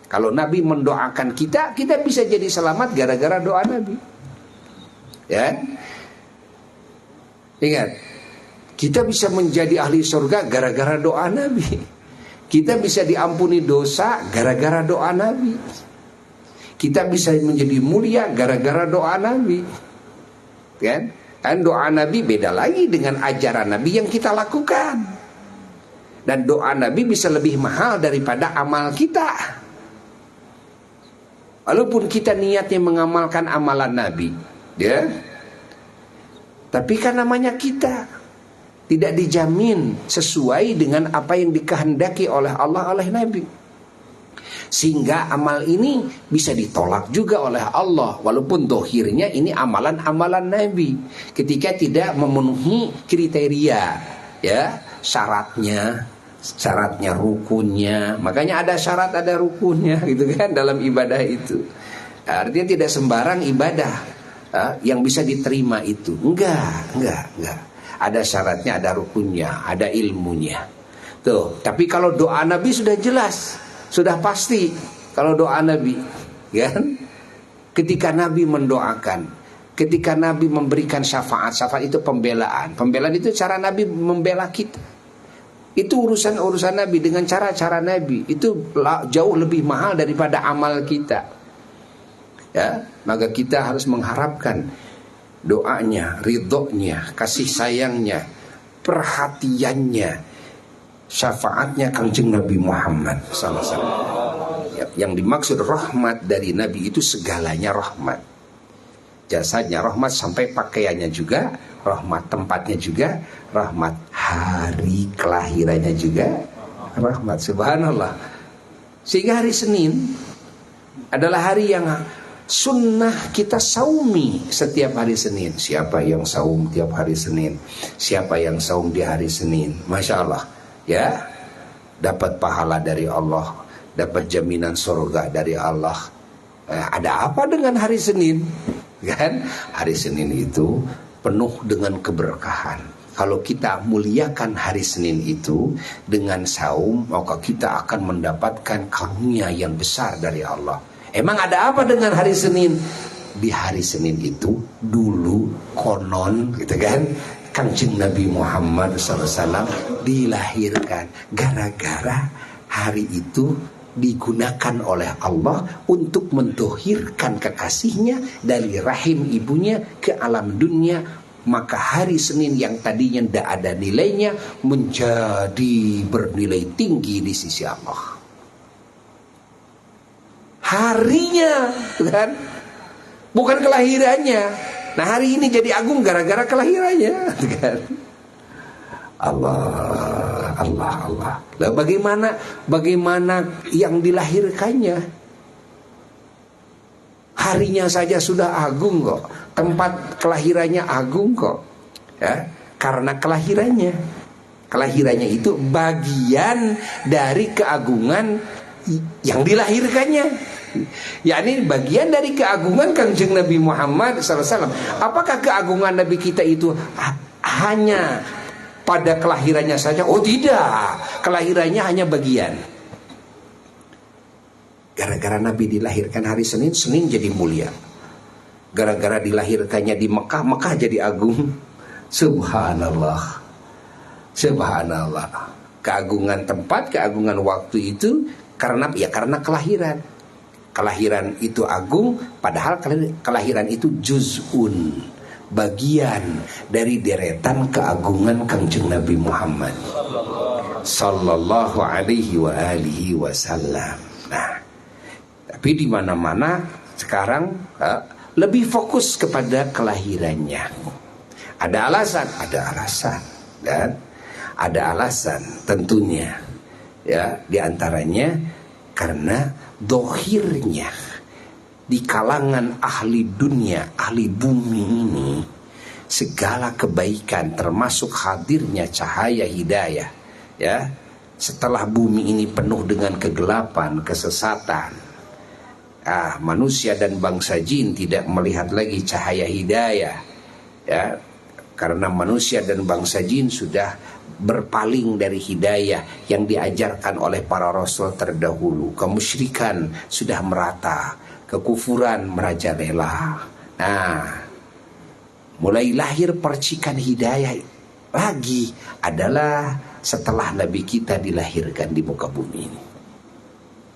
Kalau Nabi mendoakan kita, kita bisa jadi selamat gara-gara doa Nabi. Ya, ingat, kita bisa menjadi ahli surga gara-gara doa Nabi. Kita bisa diampuni dosa gara-gara doa Nabi. Kita bisa menjadi mulia gara-gara doa Nabi. Kan? Dan doa Nabi beda lagi dengan ajaran Nabi yang kita lakukan. Dan doa Nabi bisa lebih mahal daripada amal kita. Walaupun kita niatnya mengamalkan amalan Nabi, ya, tapi kan namanya kita tidak dijamin sesuai dengan apa yang dikehendaki oleh Allah, oleh Nabi. Sehingga amal ini bisa ditolak juga oleh Allah, walaupun dohirnya ini amalan-amalan Nabi, ketika tidak memenuhi kriteria, ya, syaratnya, rukunnya. Makanya ada syarat, ada rukunnya, gitu kan, dalam ibadah itu. Artinya tidak sembarang ibadah yang bisa diterima itu. Enggak. Ada syaratnya, ada rukunnya, ada ilmunya. Tuh, tapi kalau doa Nabi sudah jelas, sudah pasti. Kalau doa Nabi, kan? Ketika Nabi mendoakan, ketika Nabi memberikan syafaat itu pembelaan. Pembelaan itu cara Nabi membela kita. Itu urusan Nabi dengan cara-cara Nabi. Itu jauh lebih mahal daripada amal kita. Ya, maka kita harus mengharapkan doanya, ridhonya, kasih sayangnya, perhatiannya, syafaatnya Kanjeng Nabi Muhammad SAW. Yang dimaksud rahmat dari Nabi itu segalanya rahmat. Jasadnya rahmat, sampai pakaiannya juga rahmat, tempatnya juga rahmat, hari kelahirannya juga rahmat. Subhanallah. Sehingga hari Senin adalah hari yang sunnah kita saumi setiap hari Senin. Siapa yang saum tiap hari Senin? Siapa yang saum di hari Senin? Masya Allah, ya, dapat pahala dari Allah, dapat jaminan surga dari Allah. Ada apa dengan hari Senin? Kan? Hari Senin itu penuh dengan keberkahan. Kalau kita muliakan hari Senin itu dengan saum, maka kita akan mendapatkan karunia yang besar dari Allah. Emang ada apa dengan hari Senin? Di hari Senin itu dulu konon, gitu kan, Kanjeng Nabi Muhammad SAW dilahirkan. Gara-gara hari itu digunakan oleh Allah untuk mendohirkan kekasihnya dari rahim ibunya ke alam dunia. Maka hari Senin yang tadinya tidak ada nilainya menjadi bernilai tinggi di sisi Allah. Harinya, kan, bukan kelahirannya. Nah, hari ini jadi agung gara-gara kelahirannya, kan? Allah. Lah bagaimana yang dilahirkannya? Harinya saja sudah agung kok, tempat kelahirannya agung kok, ya, karena kelahirannya itu bagian dari keagungan yang dilahirkannya. yakni bagian dari keagungan Kanjeng Nabi Muhammad SAW. Apakah keagungan Nabi kita itu hanya pada kelahirannya saja? Oh tidak, kelahirannya hanya bagian. Gara-gara Nabi dilahirkan hari Senin, Senin jadi mulia. Gara-gara dilahirkannya di Mekah, Mekah jadi agung. Subhanallah. Keagungan tempat, keagungan waktu itu karena kelahiran. Kelahiran itu agung, padahal kelahiran itu juz'un, bagian dari deretan keagungan Kanjeng Nabi Muhammad sallallahu alaihi wa alihi wasallam. Nah, tapi di mana-mana sekarang lebih fokus kepada kelahirannya. Ada alasan tentunya, ya, diantaranya karena dohirnya di kalangan ahli dunia, ahli bumi ini, segala kebaikan termasuk hadirnya cahaya hidayah, ya, setelah bumi ini penuh dengan kegelapan, kesesatan, manusia dan bangsa jin tidak melihat lagi cahaya hidayah, ya, karena manusia dan bangsa jin sudah berpaling dari hidayah yang diajarkan oleh para rasul terdahulu. Kemusyrikan sudah merata, kekufuran merajalela. Nah, mulai lahir percikan hidayah lagi adalah setelah Nabi kita dilahirkan di muka bumi ini.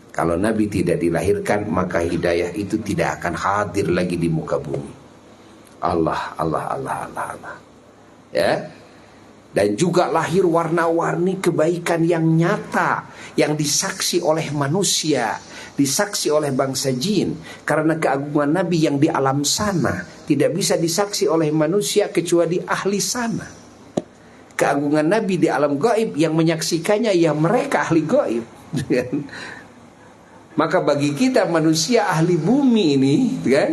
Kalau Nabi tidak dilahirkan, maka hidayah itu tidak akan hadir lagi di muka bumi. Allah. Ya. Dan juga lahir warna-warni kebaikan yang nyata, yang disaksi oleh manusia, disaksi oleh bangsa jin. Karena keagungan Nabi yang di alam sana tidak bisa disaksi oleh manusia kecuali ahli sana. keagungan Nabi di alam gaib, yang menyaksikannya ya mereka ahli gaib. Maka bagi kita manusia ahli bumi ini kan,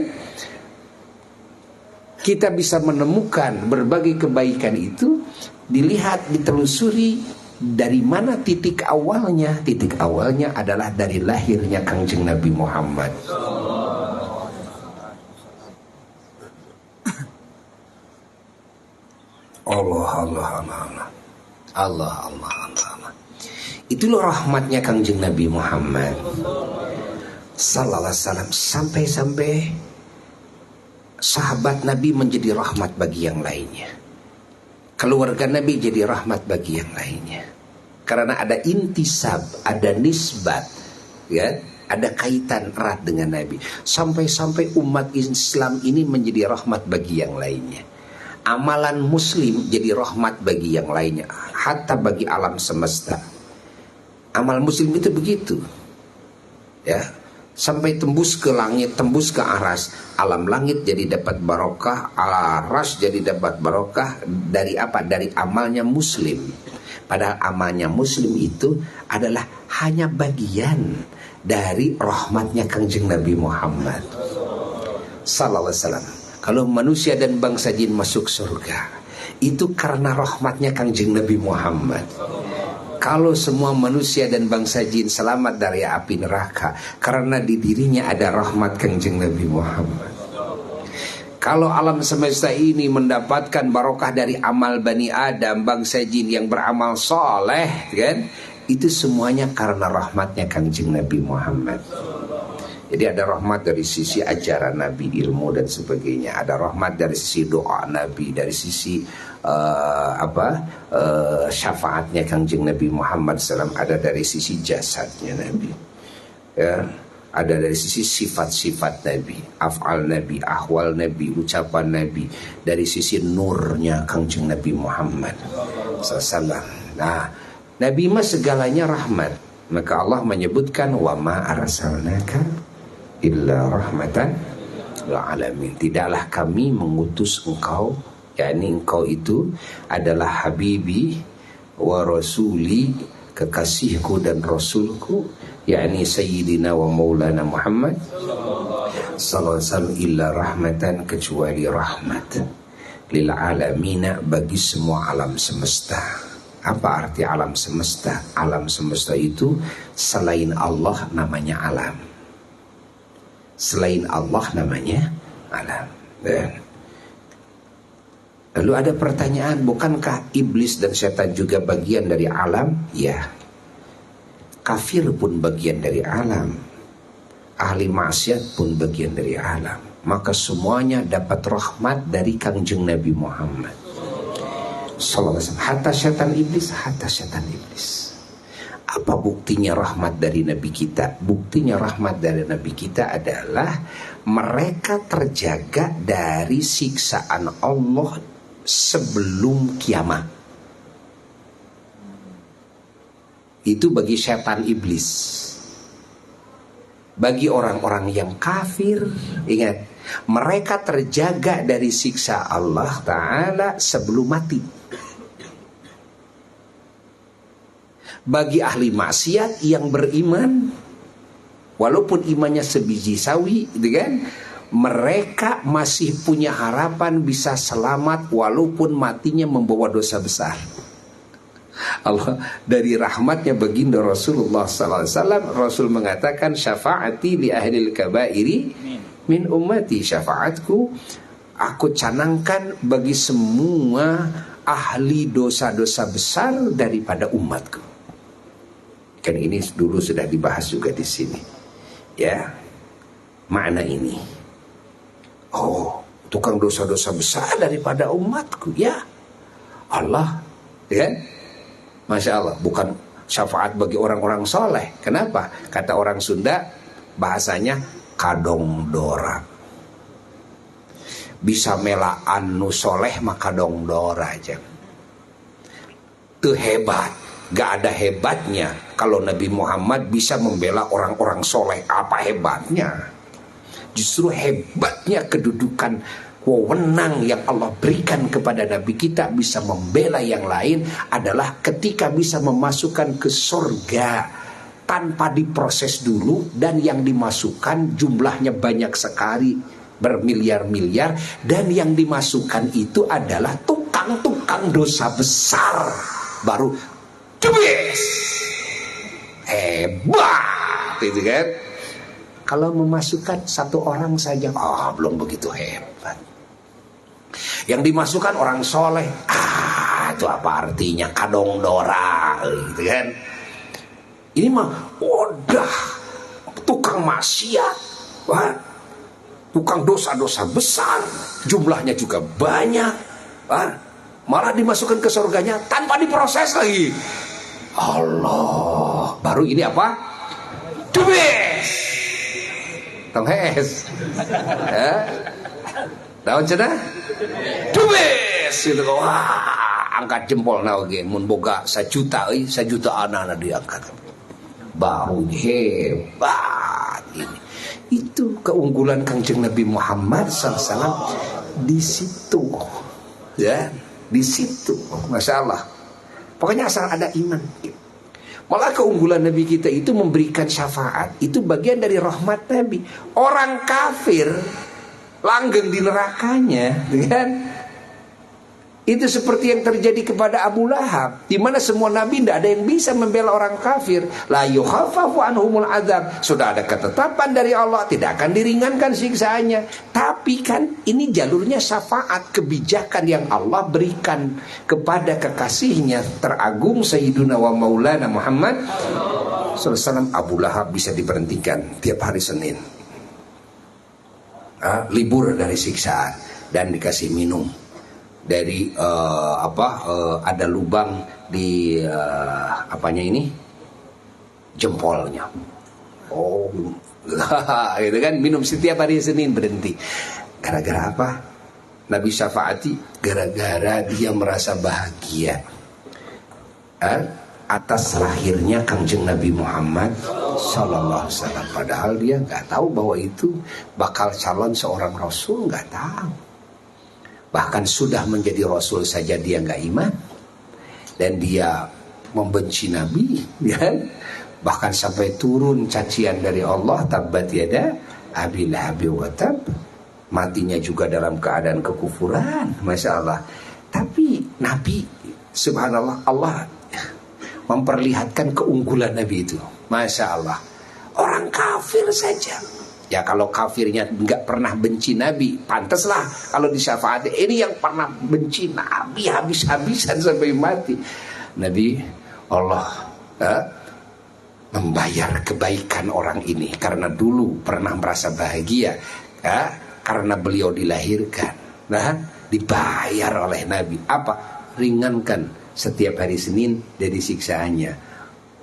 kita bisa menemukan berbagai kebaikan itu dilihat, ditelusuri dari mana titik awalnya. Titik awalnya adalah dari lahirnya Kangjeng Nabi Muhammad. Allah. Itulah rahmatnya Kangjeng Nabi Muhammad sallallahu alaihi wasallam, sampai sahabat Nabi menjadi rahmat bagi yang lainnya. Keluarga Nabi jadi rahmat bagi yang lainnya. Karena ada intisab, ada nisbat, ya, ada kaitan erat dengan Nabi. Sampai umat Islam ini menjadi rahmat bagi yang lainnya. Amalan muslim jadi rahmat bagi yang lainnya, hatta bagi alam semesta. Amal muslim itu begitu, ya, sampai tembus ke langit, tembus ke aras. Alam langit jadi dapat barokah, aras jadi dapat barokah. Dari apa? Dari amalnya muslim. Padahal amalnya muslim itu adalah hanya bagian dari rahmatnya Kangjeng Nabi Muhammad sallallahu alaihi wasallam. Kalau manusia dan bangsa jin masuk surga, itu karena rahmatnya Kangjeng Nabi Muhammad. Kalau semua manusia dan bangsa jin selamat dari api neraka, karena di dirinya ada rahmat Kangjeng Nabi Muhammad. Kalau alam semesta ini mendapatkan barokah dari amal Bani Adam, bangsa jin yang beramal soleh, kan? Itu semuanya karena rahmatnya Kangjeng Nabi Muhammad. Jadi ada rahmat dari sisi ajaran Nabi, ilmu dan sebagainya. Ada rahmat dari sisi doa Nabi, dari sisi syafaatnya Kangjeng Nabi Muhammad SAW. Ada dari sisi jasadnya Nabi, ya. Ada dari sisi sifat-sifat Nabi, af'al Nabi, ahwal Nabi, ucapan Nabi. Dari sisi nurnya Kangjeng Nabi Muhammad SAW. Nah, Nabi mah segalanya rahmat. Maka Allah menyebutkan wa ma arsalnaka illa rahmatan lil alamin. Tidaklah kami mengutus engkau, yakni engkau itu adalah habibi wa rasuli, kekasihku dan rasulku, yakni sayyidina wa maulana Muhammad sallallahu alaihi wasallam, illa rahmatan, kecuali rahmat, lil alamina, bagi semua alam semesta. Apa arti alam semesta? Alam semesta itu selain Allah namanya alam. Selain Allah namanya alam. Lalu ada pertanyaan, bukankah iblis dan setan juga bagian dari alam? Ya. Kafir pun bagian dari alam. Ahli maksiat pun bagian dari alam. Maka semuanya dapat rahmat dari Kangjeng Nabi Muhammad sallallahu alaihi wasallam. Hatta setan iblis. Apa buktinya rahmat dari Nabi kita? Buktinya rahmat dari Nabi kita adalah mereka terjaga dari siksaan Allah sebelum kiamat. Itu bagi setan iblis. Bagi orang-orang yang kafir, ingat, mereka terjaga dari siksa Allah Ta'ala sebelum mati. Bagi ahli maksiat yang beriman, walaupun imannya sebiji sawi, gitu kan, mereka masih punya harapan bisa selamat walaupun matinya membawa dosa besar. Allah dari rahmatnya baginda Rasulullah SAW, Rasul mengatakan, syafaati li ahlil kabairi min ummati, syafaatku aku canangkan bagi semua ahli dosa-dosa besar daripada umatku. Kan ini dulu sudah dibahas juga di sini, ya, makna ini. Oh, tukang dosa-dosa besar daripada umatku, ya Allah, ya, masya Allah. Bukan syafaat bagi orang-orang soleh. Kenapa? Kata orang Sunda bahasanya kadong dora. Bisa melaan nu soleh maka dong dora aja. Tuh hebat. Gak ada hebatnya kalau Nabi Muhammad bisa membela orang-orang soleh. Apa hebatnya? Justru hebatnya kedudukan wewenang yang Allah berikan kepada Nabi kita bisa membela yang lain adalah ketika bisa memasukkan ke surga tanpa diproses dulu, dan yang dimasukkan jumlahnya banyak sekali, bermiliar-miliar, dan yang dimasukkan itu adalah tukang-tukang dosa besar, baru cebes hebat itu kan. Kalau memasukkan satu orang saja belum begitu hebat. Yang dimasukkan orang soleh, itu apa artinya, kadong dora gitu kan. Ini mah udah tukang maksiat, tukang dosa-dosa besar, jumlahnya juga banyak, malah dimasukkan ke surganya tanpa diproses lagi. Allah, baru ini apa? Dubes, tonghes, daun cenah, dubes itu, angkat jempol naoge, mun boga 1 juta, 1 juta anak diangkat. Baru hebat ini. Itu keunggulan Kangjeng Nabi Muhammad SAW di situ, ya, di situ, masya Allah. Pokoknya asal ada iman. Malah keunggulan Nabi kita itu memberikan syafaat, itu bagian dari rahmat Nabi. Orang kafir langgeng di nerakanya, kan? Itu seperti yang terjadi kepada Abu Lahab, di mana semua nabi tidak ada yang bisa membela orang kafir. La yukhaffafu anhumul azab. Sudah ada ketetapan dari Allah, tidak akan diringankan siksaannya. Tapi kan ini jalurnya syafaat, kebijakan yang Allah berikan kepada kekasihnya teragung Sayyiduna wa Maulana Muhammad SAW. Abu Lahab bisa diberhentikan tiap hari Senin, libur dari siksaan, dan dikasih minum dari ada lubang di apanya ini, jempolnya. Gitu kan, minum setiap hari Senin, berhenti. Gara-gara apa? Nabi syafaati gara-gara dia merasa bahagia atas lahirnya Kangjeng Nabi Muhammad Sallallahu Alaihi Wasallam. Padahal dia nggak tahu bahwa itu bakal calon seorang Rasul, nggak tahu. Bahkan sudah menjadi Rasul saja dia nggak iman, dan dia membenci Nabi, kan? Bahkan sampai turun cacian dari Allah, tabbat yada abi lahab wa tab. Matinya juga dalam keadaan kekufuran, masya Allah. Tapi Nabi, subhanallah, Allah memperlihatkan keunggulan Nabi itu, masya Allah. Orang kafir saja, ya kalau kafirnya nggak pernah benci Nabi, pantaslah kalau disyafaati. Ini yang pernah benci Nabi habis-habisan sampai mati. Nabi, Allah membayar kebaikan orang ini karena dulu pernah merasa bahagia, karena beliau dilahirkan. Nah, dibayar oleh Nabi. Apa? Ringankan setiap hari Senin dari siksaannya.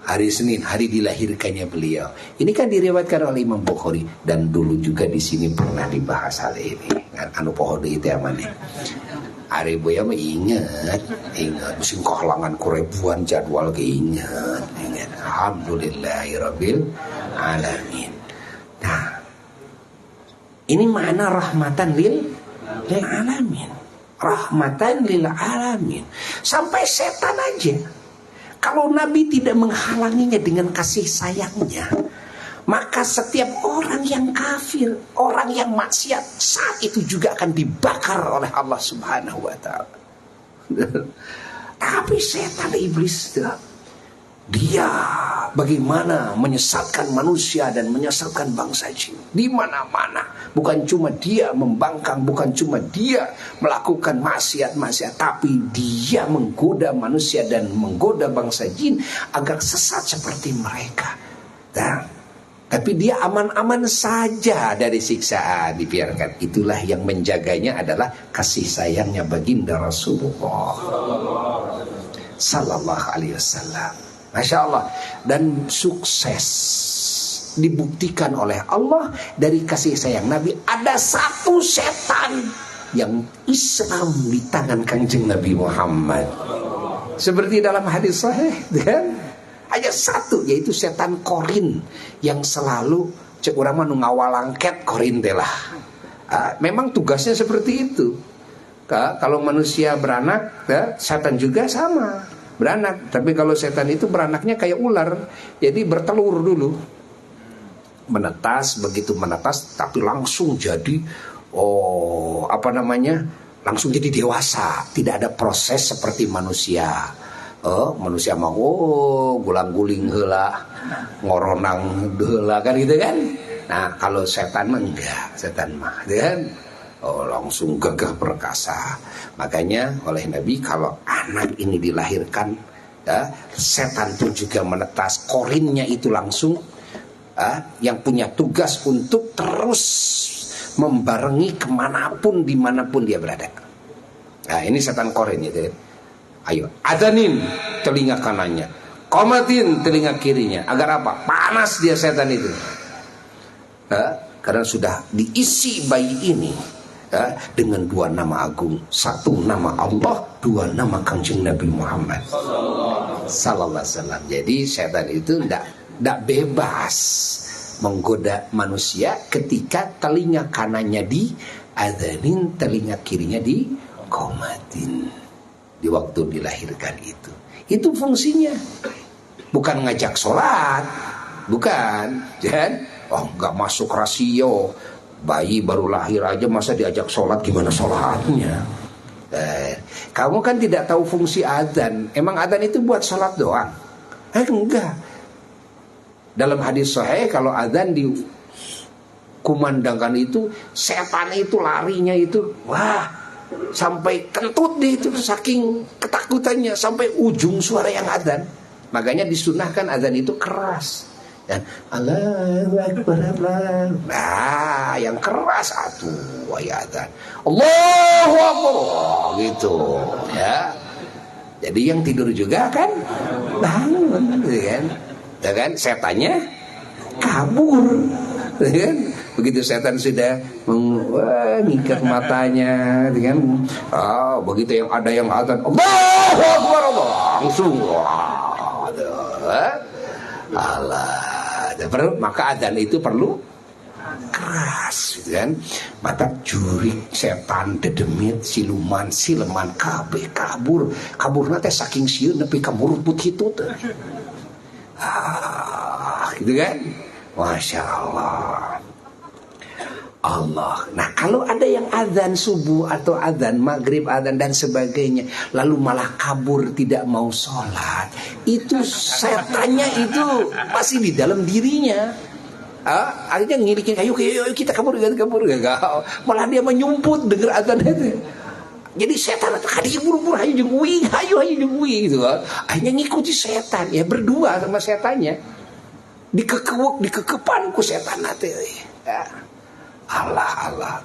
Hari Senin, hari dilahirkannya beliau. Ini kan diriwayatkan oleh Imam Bukhari, dan dulu juga di sini pernah dibahas hal ini. Anu pohon itu yang mana? Hari boya mah ingat, musim kehalangan kuribuan jadwal ingat. Alhamdulillahirabbil alamin. Nah, ini mana rahmatan lil alamin. Rahmatan lil alamin. Sampai setan aja, kalau Nabi tidak menghalanginya dengan kasih sayangnya, maka setiap orang yang kafir, orang yang maksiat, saat itu juga akan dibakar oleh Allah Subhanahu wa Ta'ala. Tapi setan, iblis, dia bagaimana menyesatkan manusia dan menyesatkan bangsa jin di mana-mana. Bukan cuma dia membangkang, bukan cuma dia melakukan maksiat-maksiat, tapi dia menggoda manusia dan menggoda bangsa jin agar sesat seperti mereka. Tapi dia aman-aman saja dari siksaan, dibiarkan. Itulah yang menjaganya adalah kasih sayangnya baginda Rasulullah Sallallahu Alaihi Wasallam. Masya Allah. Dan sukses dibuktikan oleh Allah dari kasih sayang Nabi. Ada satu setan yang Islam di tangan Kangjeng Nabi Muhammad, seperti dalam hadis sahih, kan? Hanya satu, yaitu setan Korin, yang selalu cek urang mah nu ngawalangket Korin teh lah. Memang tugasnya seperti itu. Kalau manusia beranak, setan juga sama beranak. Tapi kalau setan itu beranaknya kayak ular, jadi bertelur dulu, menetas, begitu menetas, tapi langsung jadi langsung jadi dewasa. Tidak ada proses seperti manusia. Manusia mau gulang-guling heula, ngoronang heula kan gitu kan. Nah, kalau setan mah enggak, setan mah gitu kan. Langsung gagah perkasa. Makanya oleh Nabi kalau anak ini dilahirkan, setan pun juga menetas, korinnya itu langsung yang punya tugas untuk terus membarengi kemanapun dimanapun dia berada. Nah, ini setan korin itu. Ayo, adanin telinga kanannya, komatin telinga kirinya. Agar apa? Panas dia setan itu. Karena sudah diisi bayi ini dengan dua nama agung, satu nama Allah, dua nama Kangjeng Nabi Muhammad sallallahu alaihi wasallam. Jadi setan itu tidak bebas menggoda manusia ketika telinga kanannya di adanin, telinga kirinya di komatin di waktu dilahirkan itu. Itu fungsinya, bukan ngajak sholat, bukan, kan? Nggak masuk rasio. Bayi baru lahir aja masa diajak sholat, gimana sholatnya? Kamu kan tidak tahu fungsi adzan. Emang adzan itu buat sholat doang? Enggak. Dalam hadis sahih kalau adzan dikumandangkan itu, setan itu larinya itu, sampai kentut dia itu, saking ketakutannya, sampai ujung suara yang adzan. Makanya disunahkan adzan itu keras. Dan Allahu Akbar, Allah. Nah, yang keras adzan. Allahu Akbar, gitu ya. Jadi yang tidur juga kan bangun, kan? Ya kan? Setannya kabur, kan? Begitu setan sudah mengikat matanya, kan? Begitu yang ada yang adzan, Allahu Akbar, langsung maka adzan itu perlu keras, gitu kan? Mata jurik setan, dedemit, siluman, sileman, kabeh kabur nanti saking sieun nepi ka muruput kitu teh. Gitu kan? Masya Allah. Nah, kalau ada yang adzan subuh atau adzan maghrib, adzan dan sebagainya, lalu malah kabur tidak mau sholat, itu setannya itu masih di dalam dirinya. Akhirnya ngirikin, ayo kita kabur. Malah dia menyumput dengar adzan itu. Jadi setan tadi buru-buru hayu jeung uing gitu kan. Akhirnya ngikuti setan, ya berdua sama setannya. Dikekepan ku setan teh. Allah.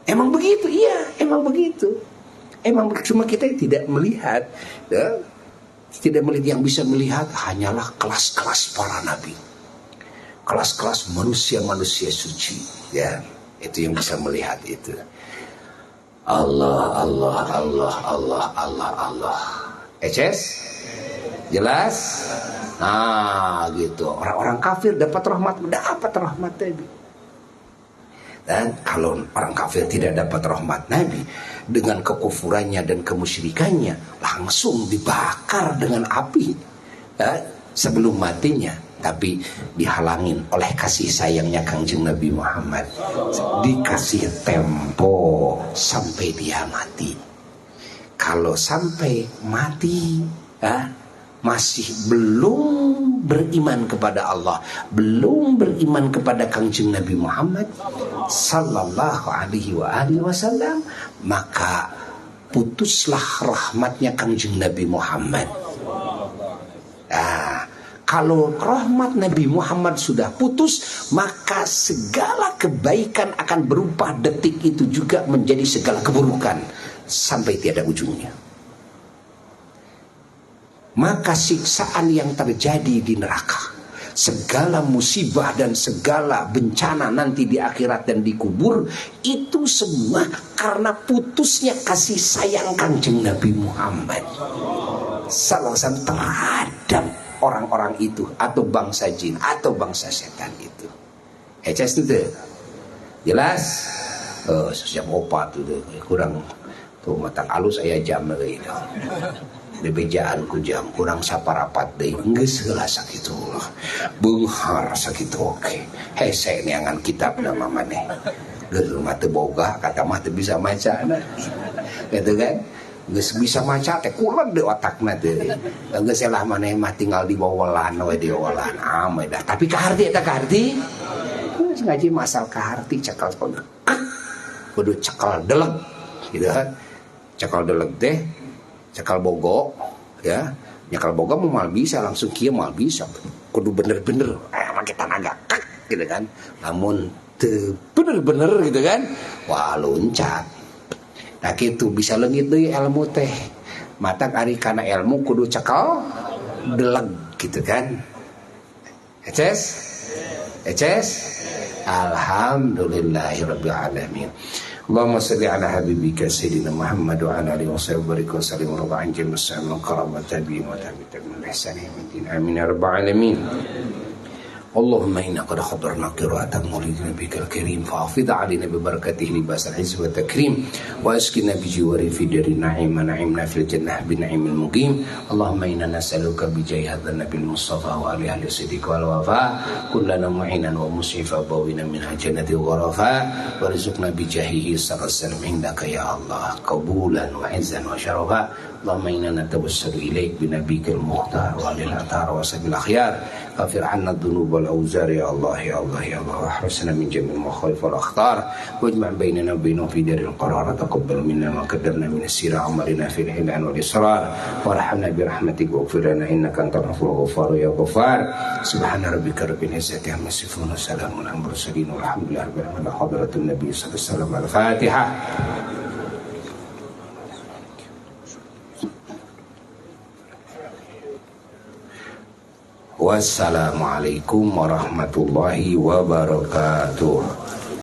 Emang begitu, iya, emang begitu. Cuma kita tidak melihat, ya. Tidak melihat. Yang bisa melihat hanyalah kelas-kelas para nabi, kelas-kelas manusia suci, ya. Itu yang bisa melihat itu. Allah. Eces? Jelas? Nah, gitu. Orang-orang kafir dapat rahmat Nabi. Dan kalau orang kafir tidak dapat rahmat Nabi, dengan kekufurannya dan kemusyrikannya, langsung dibakar dengan api sebelum matinya. Tapi dihalangin oleh kasih sayangnya Kangjeng Nabi Muhammad, dikasih tempo sampai dia mati. Kalau sampai mati masih belum beriman kepada Allah, belum beriman kepada Kangjeng Nabi Muhammad sallallahu alaihi wasallam, maka putuslah rahmatnya Kangjeng Nabi Muhammad. Kalau rahmat Nabi Muhammad sudah putus, maka segala kebaikan akan berupa detik itu juga menjadi segala keburukan sampai tiada ujungnya. Maka siksaan yang terjadi di neraka, segala musibah dan segala bencana nanti di akhirat dan di kubur, itu semua karena putusnya kasih sayang Kangjeng Nabi Muhammad sallallahu alaihi wasallam terhadap orang-orang itu, atau bangsa jin atau bangsa setan itu. Eces itu jelas. Sejam 4 tuh kurang tuh mata alus aya jam lagi itu. Bebejaan ku jam kurang saparapat deui geus heula sakitu ulah. Beunghar sakitu oke. Hese neangan kitab nama maneh. Geus mah teu boga kata mah teu bisa maca na. Gitu kan? Geus bisa maca teh kuled di otakna teh. Geus lah maneh mah tinggal di wawalan we di wawalan. Ame dah. Tapi kaharti eta kaharti. Geus ngaji masal kaharti cekal kudu cekal deleg gitu kan. Cekal deleg teh cekal bogo ya, nyekal bogo mau mal bisa langsung kieu mal bisa kudu bener-bener make tenaga gitu kan. Namun teu bener-bener gitu kan wah loncat. Nah kitu bisa leungit deui ilmu teh matak ari kana ilmu kudu cekal deleg gitu kan. Eces alhamdulillahirabbil alamin. Allahumma salli ala habibika sayyidina Muhammad wa ala alihi wa sahbihi wa sallim wa anjim wa karamat tabi'in wa tabi'in min ihsanihi amin ya rabbal alamin. Allahumma inna qad hadarna qira'atan maulid nabiyikal karim fa'afid alaina bi barakatihi libas al-izz wa takrim wa askina bi jiwari fi dari na'im na'imna fil jannah bi na'imil muqim. Allahumma inna nas'aluka bi jahi hadzal nabil mustafa wa ali ahli siddiq wal wafa kullana mu'inan wa musyifa bawina min jannati gharafa warzuqna bi jahihi sallallahu indaka ya Allah qabulan wa izzan wa syarafa. Allahumma inna natawassalu ilaik bi nabiyikal mukhtar wa lil athar wa sabil akhyar ghafir 'anna dhunuba wal awzar ya Allah ya Allah ya Allah wahrusna min jami'il makhalif wal akhtar wajma' bainana wa bainahum fi daril qarar taqabbal minna ma qaddamna min as-sira amalina fil hilan wal israr warhamna bi rahmatika waghfir lana innaka antal ghafurur ghafar ya ghafar. Subhana rabbika rabbil izzati amma yasifun wa salamun alal mursalin walhamdulillahi rabbil alamin. Hadratun nabiy sallallahu alaihi wasallam. Al-Fatihah. Wassalamualaikum warahmatullahi wabarakatuh.